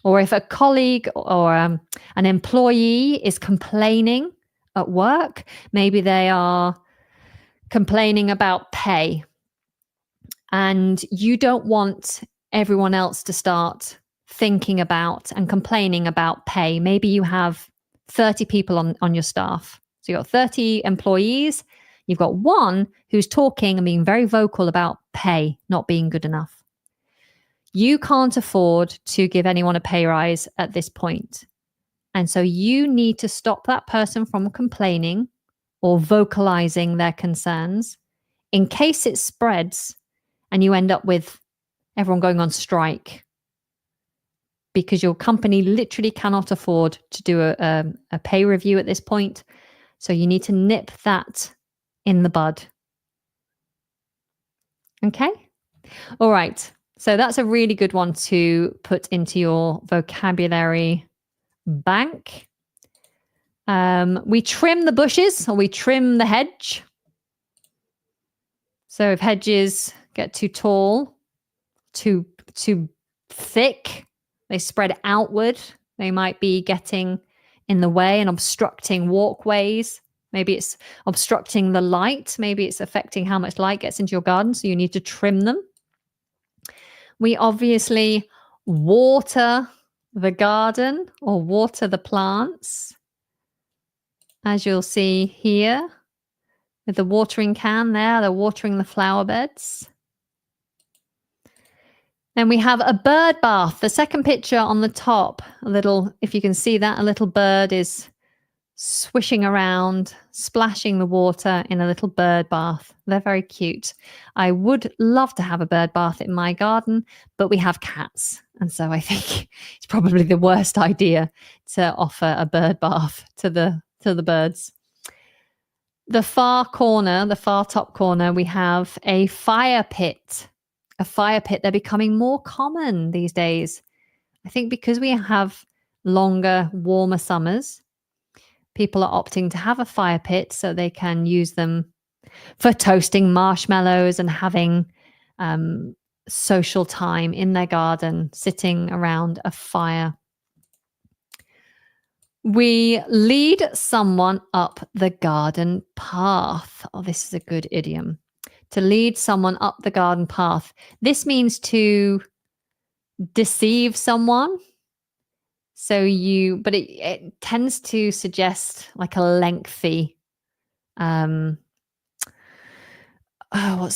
Or if a colleague or an employee is complaining at work, maybe they are complaining about pay, and you don't want everyone else to start thinking about and complaining about pay. Maybe you have 30 people on your staff. So you've got 30 employees. You've got one who's talking and being very vocal about pay not being good enough. You can't afford to give anyone a pay rise at this point. And so you need to stop that person from complaining or vocalizing their concerns in case it spreads and you end up with everyone going on strike because your company literally cannot afford to do a pay review at this point. So you need to nip that in the bud. Okay? All right. So that's a really good one to put into your vocabulary bank. We trim the bushes, or we trim the hedge. So if hedges get too tall, too thick, they spread outward, they might be getting in the way and obstructing walkways. Maybe it's obstructing the light. Maybe it's affecting how much light gets into your garden, so you need to trim them. We obviously water the garden or water the plants, as you'll see here with the watering can there. They're watering the flower beds. And we have a bird bath. The second picture on the top, a little, if you can see that, a little bird is swishing around, splashing the water in a little bird bath. They're very cute. I would love to have a bird bath in my garden, but we have cats. And so I think it's probably the worst idea to offer a bird bath to the birds. The far corner, the far top corner, we have a fire pit. A fire pit, they're becoming more common these days. I think because we have longer, warmer summers, people are opting to have a fire pit so they can use them for toasting marshmallows and having social time in their garden, sitting around a fire. We lead someone up the garden path. Oh, this is a good idiom. To lead someone up the garden path. This means to deceive someone. But it tends to suggest like a lengthy, what's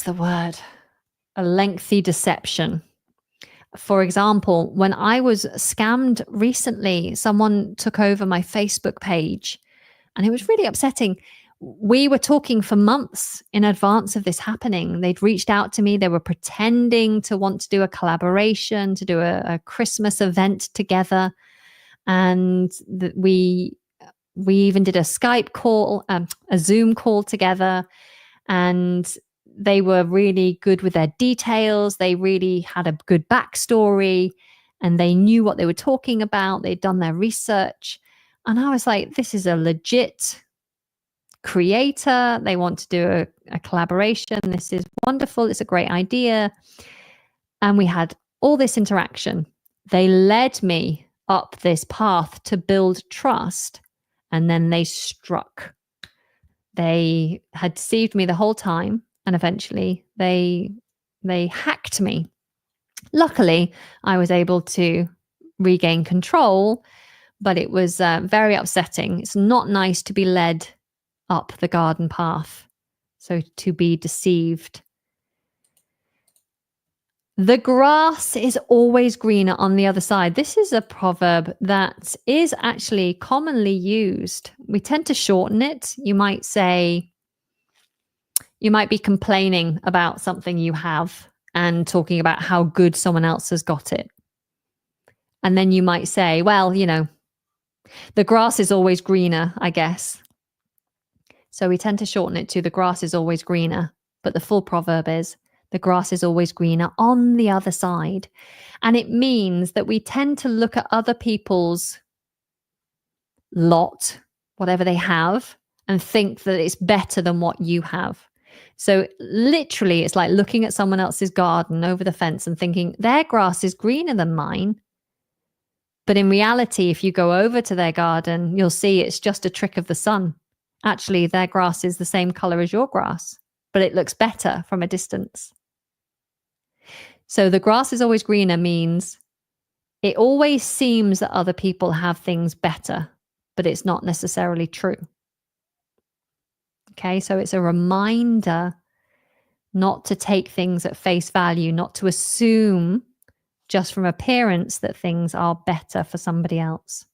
the word? A lengthy deception. For example, when I was scammed recently, someone took over my Facebook page and it was really upsetting. We were talking for months in advance of this happening. They'd reached out to me. They were pretending to want to do a collaboration, to do a Christmas event together. And we even did a Skype call, a Zoom call together. And they were really good with their details. They really had a good backstory and they knew what they were talking about. They'd done their research. And I was like, this is a legit creator. They want to do a collaboration. This is wonderful. It's a great idea. And we had all this interaction. They led me up this path to build trust. And then they struck. They had deceived me the whole time. And eventually they hacked me. Luckily, I was able to regain control, but it was very upsetting. It's not nice to be led up the garden path, so to be deceived. The grass is always greener on the other side. This is a proverb that is actually commonly used. We tend to shorten it. You might say, you might be complaining about something you have and talking about how good someone else has got it. And then you might say, well, the grass is always greener, I guess. So we tend to shorten it to the grass is always greener. But the full proverb is the grass is always greener on the other side. And it means that we tend to look at other people's lot, whatever they have, and think that it's better than what you have. So literally, it's like looking at someone else's garden over the fence and thinking their grass is greener than mine. But in reality, if you go over to their garden, you'll see it's just a trick of the sun. Actually, their grass is the same color as your grass, but it looks better from a distance. So the grass is always greener means it always seems that other people have things better, but it's not necessarily true. Okay, so it's a reminder not to take things at face value, not to assume just from appearance that things are better for somebody else.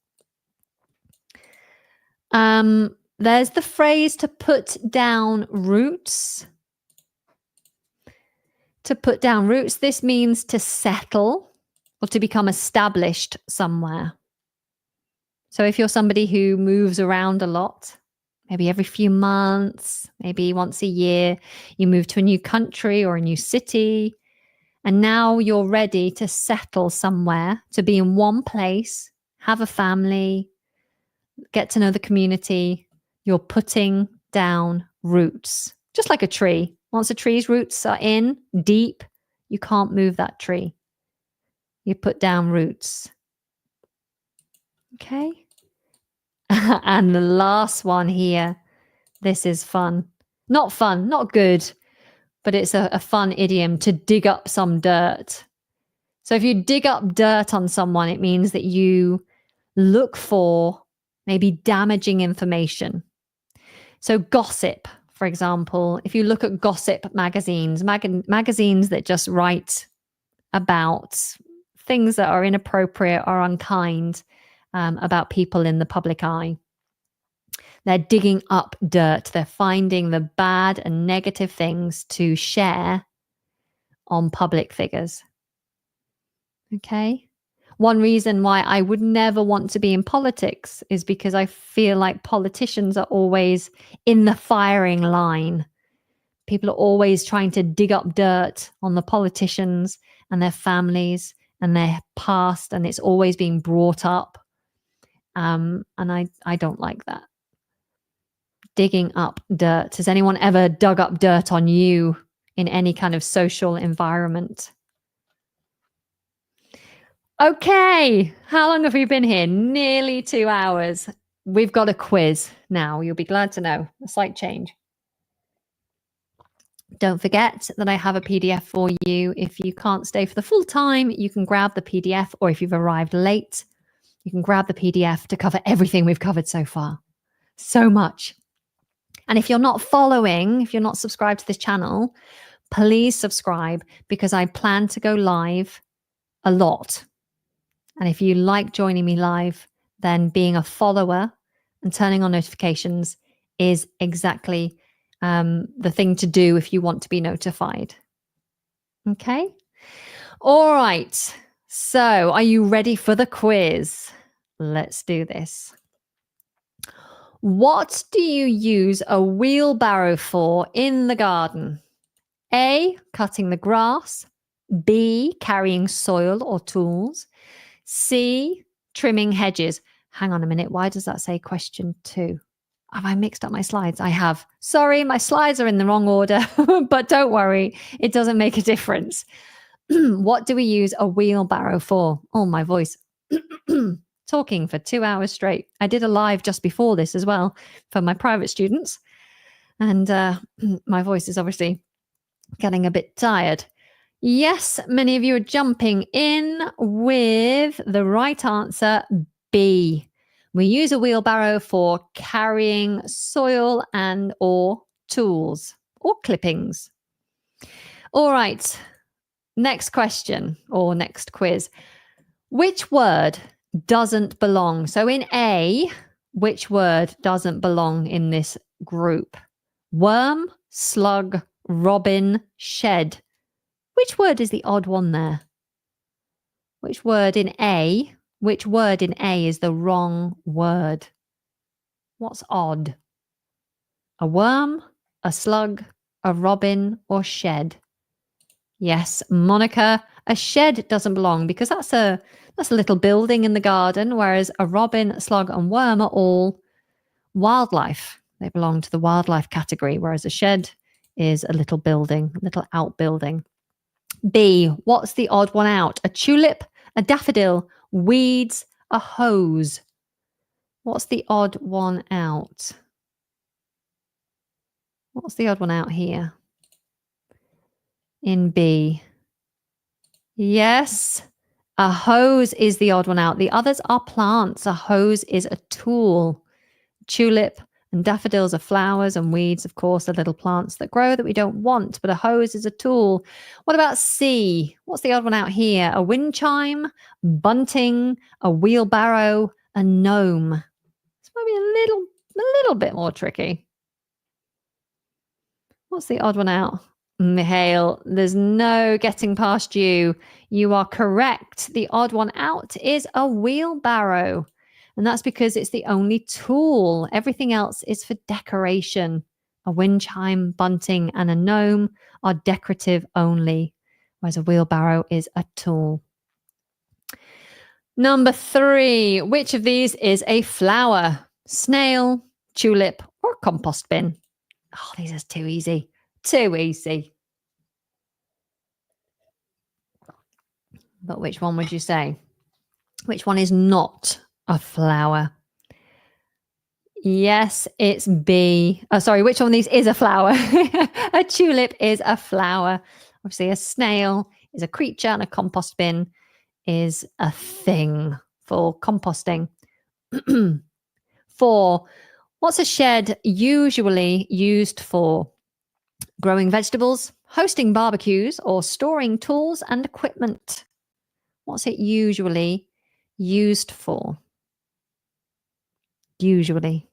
There's the phrase to put down roots. To put down roots, this means to settle or to become established somewhere. So if you're somebody who moves around a lot, maybe every few months, maybe once a year, you move to a new country or a new city, and now you're ready to settle somewhere, to be in one place, have a family, get to know the community, you're putting down roots, just like a tree. Once a tree's roots are in deep, you can't move that tree. You put down roots. Okay. And the last one here, this is fun. Not fun, not good, but it's a fun idiom, to dig up some dirt. So if you dig up dirt on someone, it means that you look for maybe damaging information. So gossip, for example, if you look at gossip magazines, magazines that just write about things that are inappropriate or unkind about people in the public eye. They're digging up dirt. They're finding the bad and negative things to share on public figures. Okay. One reason why I would never want to be in politics is because I feel like politicians are always in the firing line. People are always trying to dig up dirt on the politicians and their families and their past, and it's always being brought up. And I don't like that. Digging up dirt. Has anyone ever dug up dirt on you in any kind of social environment? Okay, how long have we been here? Nearly 2 hours. We've got a quiz now. You'll be glad to know. A slight change. Don't forget that I have a PDF for you. If you can't stay for the full time, you can grab the PDF, or if you've arrived late, you can grab the PDF to cover everything we've covered so far. So much. And if you're not following, if you're not subscribed to this channel, please subscribe, because I plan to go live a lot. And if you like joining me live, then being a follower and turning on notifications is exactly the thing to do if you want to be notified. Okay. All right. So are you ready for the quiz? Let's do this. What do you use a wheelbarrow for in the garden? A, cutting the grass. B, carrying soil or tools. C, trimming hedges. Hang on a minute. Why does that say question 2? Have I mixed up my slides? I have. Sorry, my slides are in the wrong order, but don't worry. It doesn't make a difference. What do we use a wheelbarrow for? Oh, my voice. Talking for 2 hours straight. I did a live just before this as well for my private students. And my voice is obviously getting a bit tired. Yes, many of you are jumping in with the right answer, B. We use a wheelbarrow for carrying soil and or tools or clippings. All right, next question or next quiz. Which word doesn't belong? So in A, which word doesn't belong in this group? Worm, slug, robin, shed. Which word is the odd one there? Which word in A is the wrong word? What's odd? A worm, a slug, a robin, or shed? Yes, Monica, a shed doesn't belong because that's a little building in the garden, whereas a robin, slug, and worm are all wildlife. They belong to the wildlife category, whereas a shed is a little building, a little outbuilding. B, what's the odd one out? A tulip, a daffodil, weeds, a hose. What's the odd one out? What's the odd one out here? In B. Yes, a hose is the odd one out. The others are plants. A hose is a tool. Tulip, And daffodils are flowers, and weeds, of course, are little plants that grow that we don't want, but a hose is a tool. What about C? What's the odd one out here? A wind chime, bunting, a wheelbarrow, a gnome. This might be a little bit more tricky. What's the odd one out? Mihail, there's no getting past you. You are correct. The odd one out is a wheelbarrow. And that's because it's the only tool. Everything else is for decoration. A wind chime, bunting, and a gnome are decorative only, whereas a wheelbarrow is a tool. Number 3, which of these is a flower? Snail, tulip, or compost bin? Oh, these are too easy. Too easy. But which one would you say? Which one is not a flower? Yes, it's B. Oh, sorry, which one of these is a flower? A tulip is a flower. Obviously, a snail is a creature, and a compost bin is a thing for composting. 4, what's a shed usually used for? Growing vegetables, hosting barbecues, or storing tools and equipment? What's it usually used for? Usually.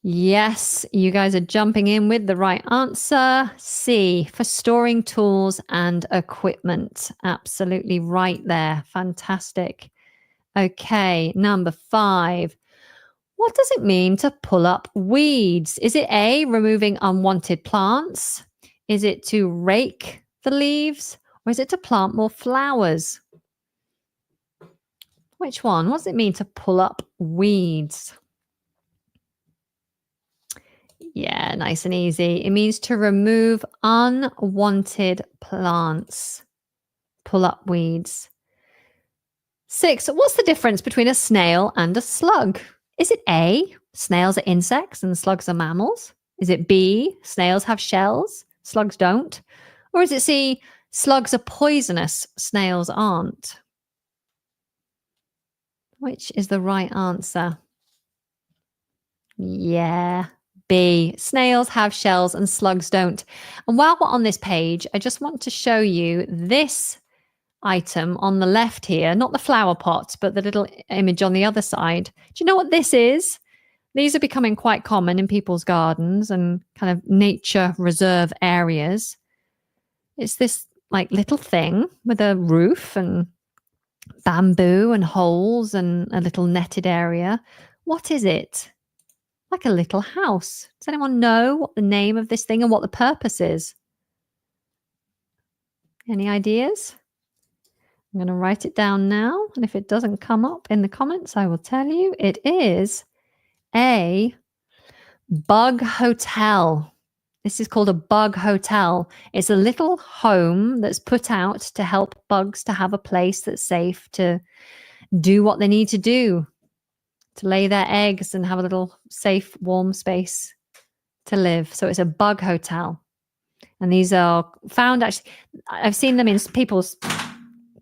Yes, you guys are jumping in with the right answer. C, for storing tools and equipment. Absolutely right there. Fantastic. Okay, number 5. What does it mean to pull up weeds? Is it A, removing unwanted plants? Is it to rake the leaves? Or is it to plant more flowers? Which one? What does it mean to pull up weeds? Yeah, nice and easy. It means to remove unwanted plants. Pull up weeds. 6, what's the difference between a snail and a slug? Is it A, snails are insects and slugs are mammals? Is it B, snails have shells, slugs don't? Or is it C, slugs are poisonous, snails aren't? Which is the right answer? Yeah, B, snails have shells and slugs don't. And while we're on this page, I just want to show you this item on the left here, not the flower pot, but the little image on the other side. Do you know what this is? These are becoming quite common in people's gardens and kind of nature reserve areas. It's this like little thing with a roof and bamboo and holes and a little netted area. What is it? Like a little house. Does anyone know what the name of this thing and what the purpose is? Any ideas? I'm going to write it down now. And if it doesn't come up in the comments, I will tell you. It is a bug hotel. This is called a bug hotel. It's a little home that's put out to help bugs to have a place that's safe to do what they need to do, to lay their eggs and have a little safe, warm space to live. So it's a bug hotel. And these are found actually, I've seen them in people's,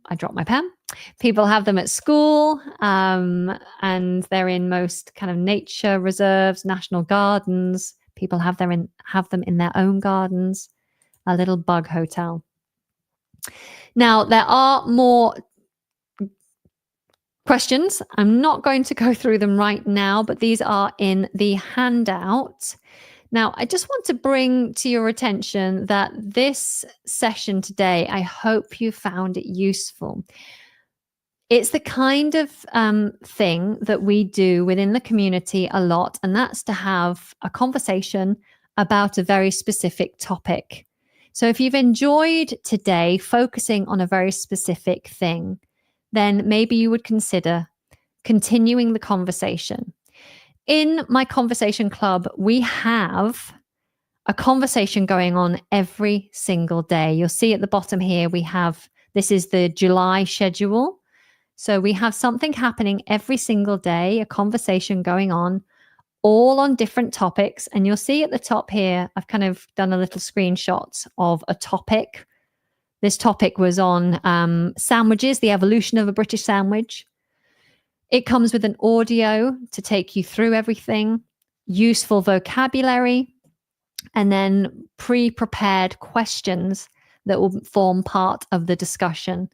I dropped my pen. People have them at school, and they're in most kind of nature reserves, national gardens. People have them in their own gardens. A little bug hotel. Now there are more questions. I'm not going to go through them right now, but these are in the handout. Now, I just want to bring to your attention that this session today, I hope you found it useful. It's the kind of thing that we do within the community a lot, and that's to have a conversation about a very specific topic. So if you've enjoyed today focusing on a very specific thing, then maybe you would consider continuing the conversation. In my conversation club, we have a conversation going on every single day. You'll see at the bottom here, this is the July schedule. So we have something happening every single day, a conversation going on, all on different topics. And you'll see at the top here, I've kind of done a little screenshot of a topic. This topic was on sandwiches, the evolution of a British sandwich. It comes with an audio to take you through everything, useful vocabulary, and then pre-prepared questions that will form part of the discussion.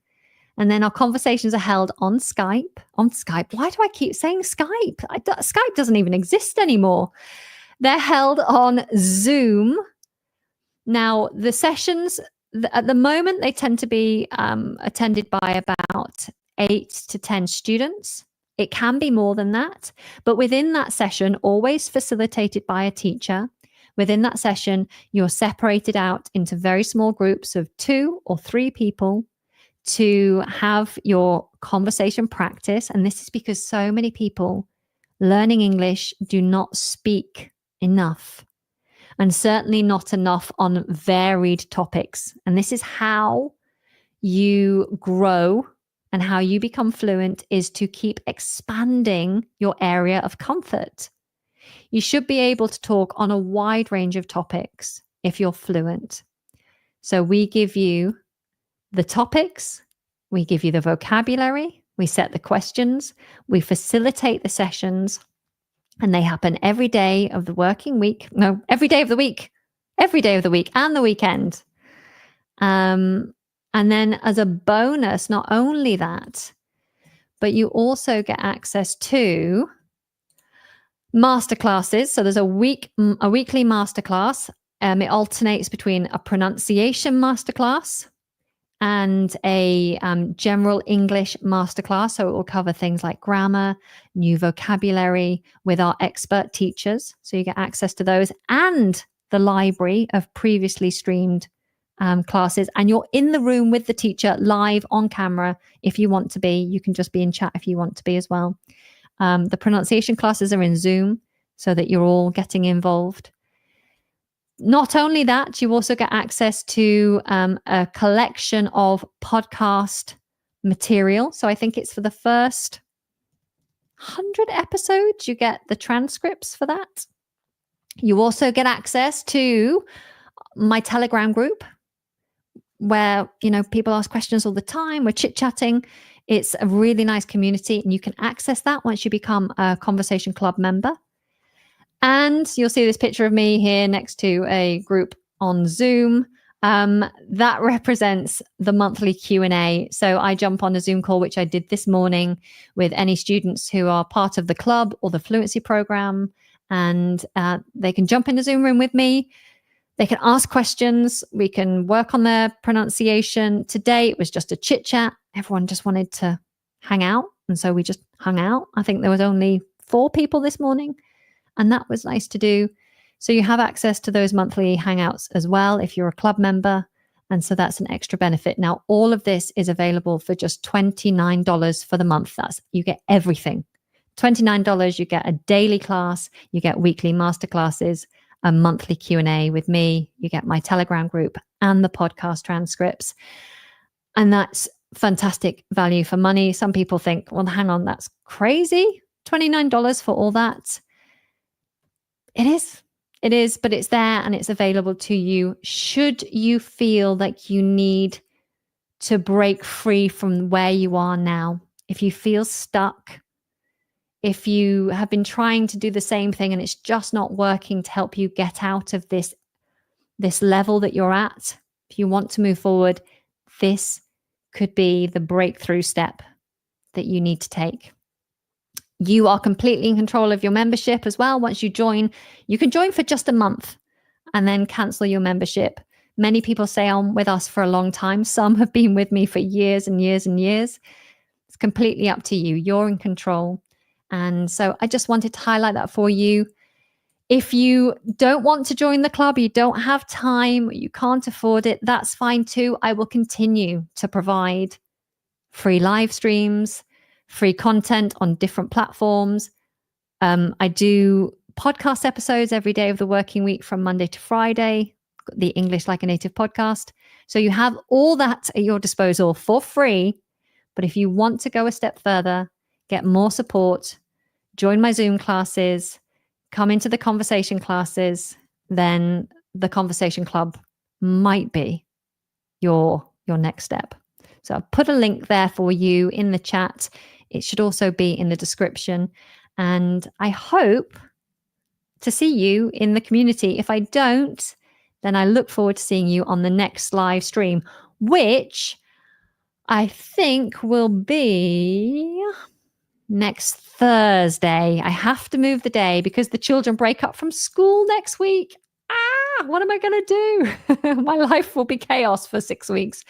And then our conversations are held on Skype. On Skype. Why do I keep saying Skype? Skype doesn't even exist anymore. They're held on Zoom. Now, the sessions, at the moment, they tend to be attended by about 8 to 10 students. It can be more than that. But within that session, always facilitated by a teacher, within that session, you're separated out into very small groups of 2 or 3 people to have your conversation practice. And this is because so many people learning English do not speak enough, and certainly not enough on varied topics. And this is how you grow and how you become fluent, is to keep expanding your area of comfort. You should be able to talk on a wide range of topics if you're fluent. So we give you the topics, we give you the vocabulary, we set the questions, we facilitate the sessions, and they happen every day of the working week. No, every day of the week. Every day of the week and the weekend. And then as a bonus, not only that, but you also get access to masterclasses. So there's a weekly masterclass. It alternates between a pronunciation masterclass and a general English masterclass. So it will cover things like grammar, new vocabulary with our expert teachers. So you get access to those and the library of previously streamed classes. And you're in the room with the teacher live on camera if you want to be. You can just be in chat if you want to be as well. The pronunciation classes are in Zoom so that you're all getting involved. Not only that, you also get access to a collection of podcast material. So I think it's for the first 100 episodes, you get the transcripts for that. You also get access to my Telegram group where, people ask questions all the time. We're chit-chatting. It's a really nice community, and you can access that once you become a Conversation Club member. And you'll see this picture of me here next to a group on Zoom. That represents the monthly Q&A. So I jump on a Zoom call, which I did this morning, with any students who are part of the club or the fluency program. And they can jump in the Zoom room with me. They can ask questions. We can work on their pronunciation. Today, it was just a chit chat. Everyone just wanted to hang out. And so we just hung out. I think there was only 4 people this morning. And that was nice to do. So you have access to those monthly hangouts as well if you're a club member. And so that's an extra benefit. Now, all of this is available for just $29 for the month. You get everything. $29, you get a daily class, you get weekly masterclasses, a monthly Q&A with me, you get my Telegram group and the podcast transcripts. And that's fantastic value for money. Some people think, well, hang on, that's crazy. $29 for all that. It is, but it's there and it's available to you should you feel like you need to break free from where you are now. If you feel stuck, if you have been trying to do the same thing and it's just not working to help you get out of this level that you're at, if you want to move forward, this could be the breakthrough step that you need to take. You are completely in control of your membership as well. Once you join, you can join for just a month and then cancel your membership. Many people stay on with us for a long time. Some have been with me for years and years and years. It's completely up to you. You're in control. And so I just wanted to highlight that for you. If you don't want to join the club, you don't have time, you can't afford it, that's fine too. I will continue to provide free live streams, free content on different platforms. I do podcast episodes every day of the working week from Monday to Friday, the English Like a Native podcast. So you have all that at your disposal for free. But if you want to go a step further, get more support, join my Zoom classes, come into the conversation classes, then the Conversation Club might be your next step. So I'll put a link there for you in the chat. It should also be in the description. And I hope to see you in the community. If I don't, then I look forward to seeing you on the next live stream, which I think will be next Thursday. I have to move the day because the children break up from school next week. What am I going to do? My life will be chaos for 6 weeks.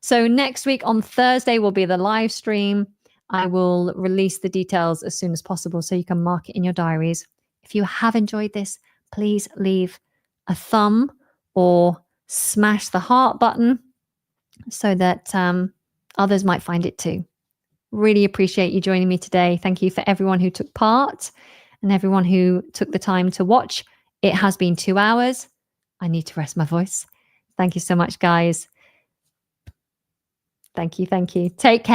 So next week on Thursday will be the live stream. I will release the details as soon as possible so you can mark it in your diaries. If you have enjoyed this, please leave a thumb or smash the heart button so that others might find it too. Really appreciate you joining me today. Thank you for everyone who took part and everyone who took the time to watch. It has been 2 hours. I need to rest my voice. Thank you so much, guys. Thank you. Take care.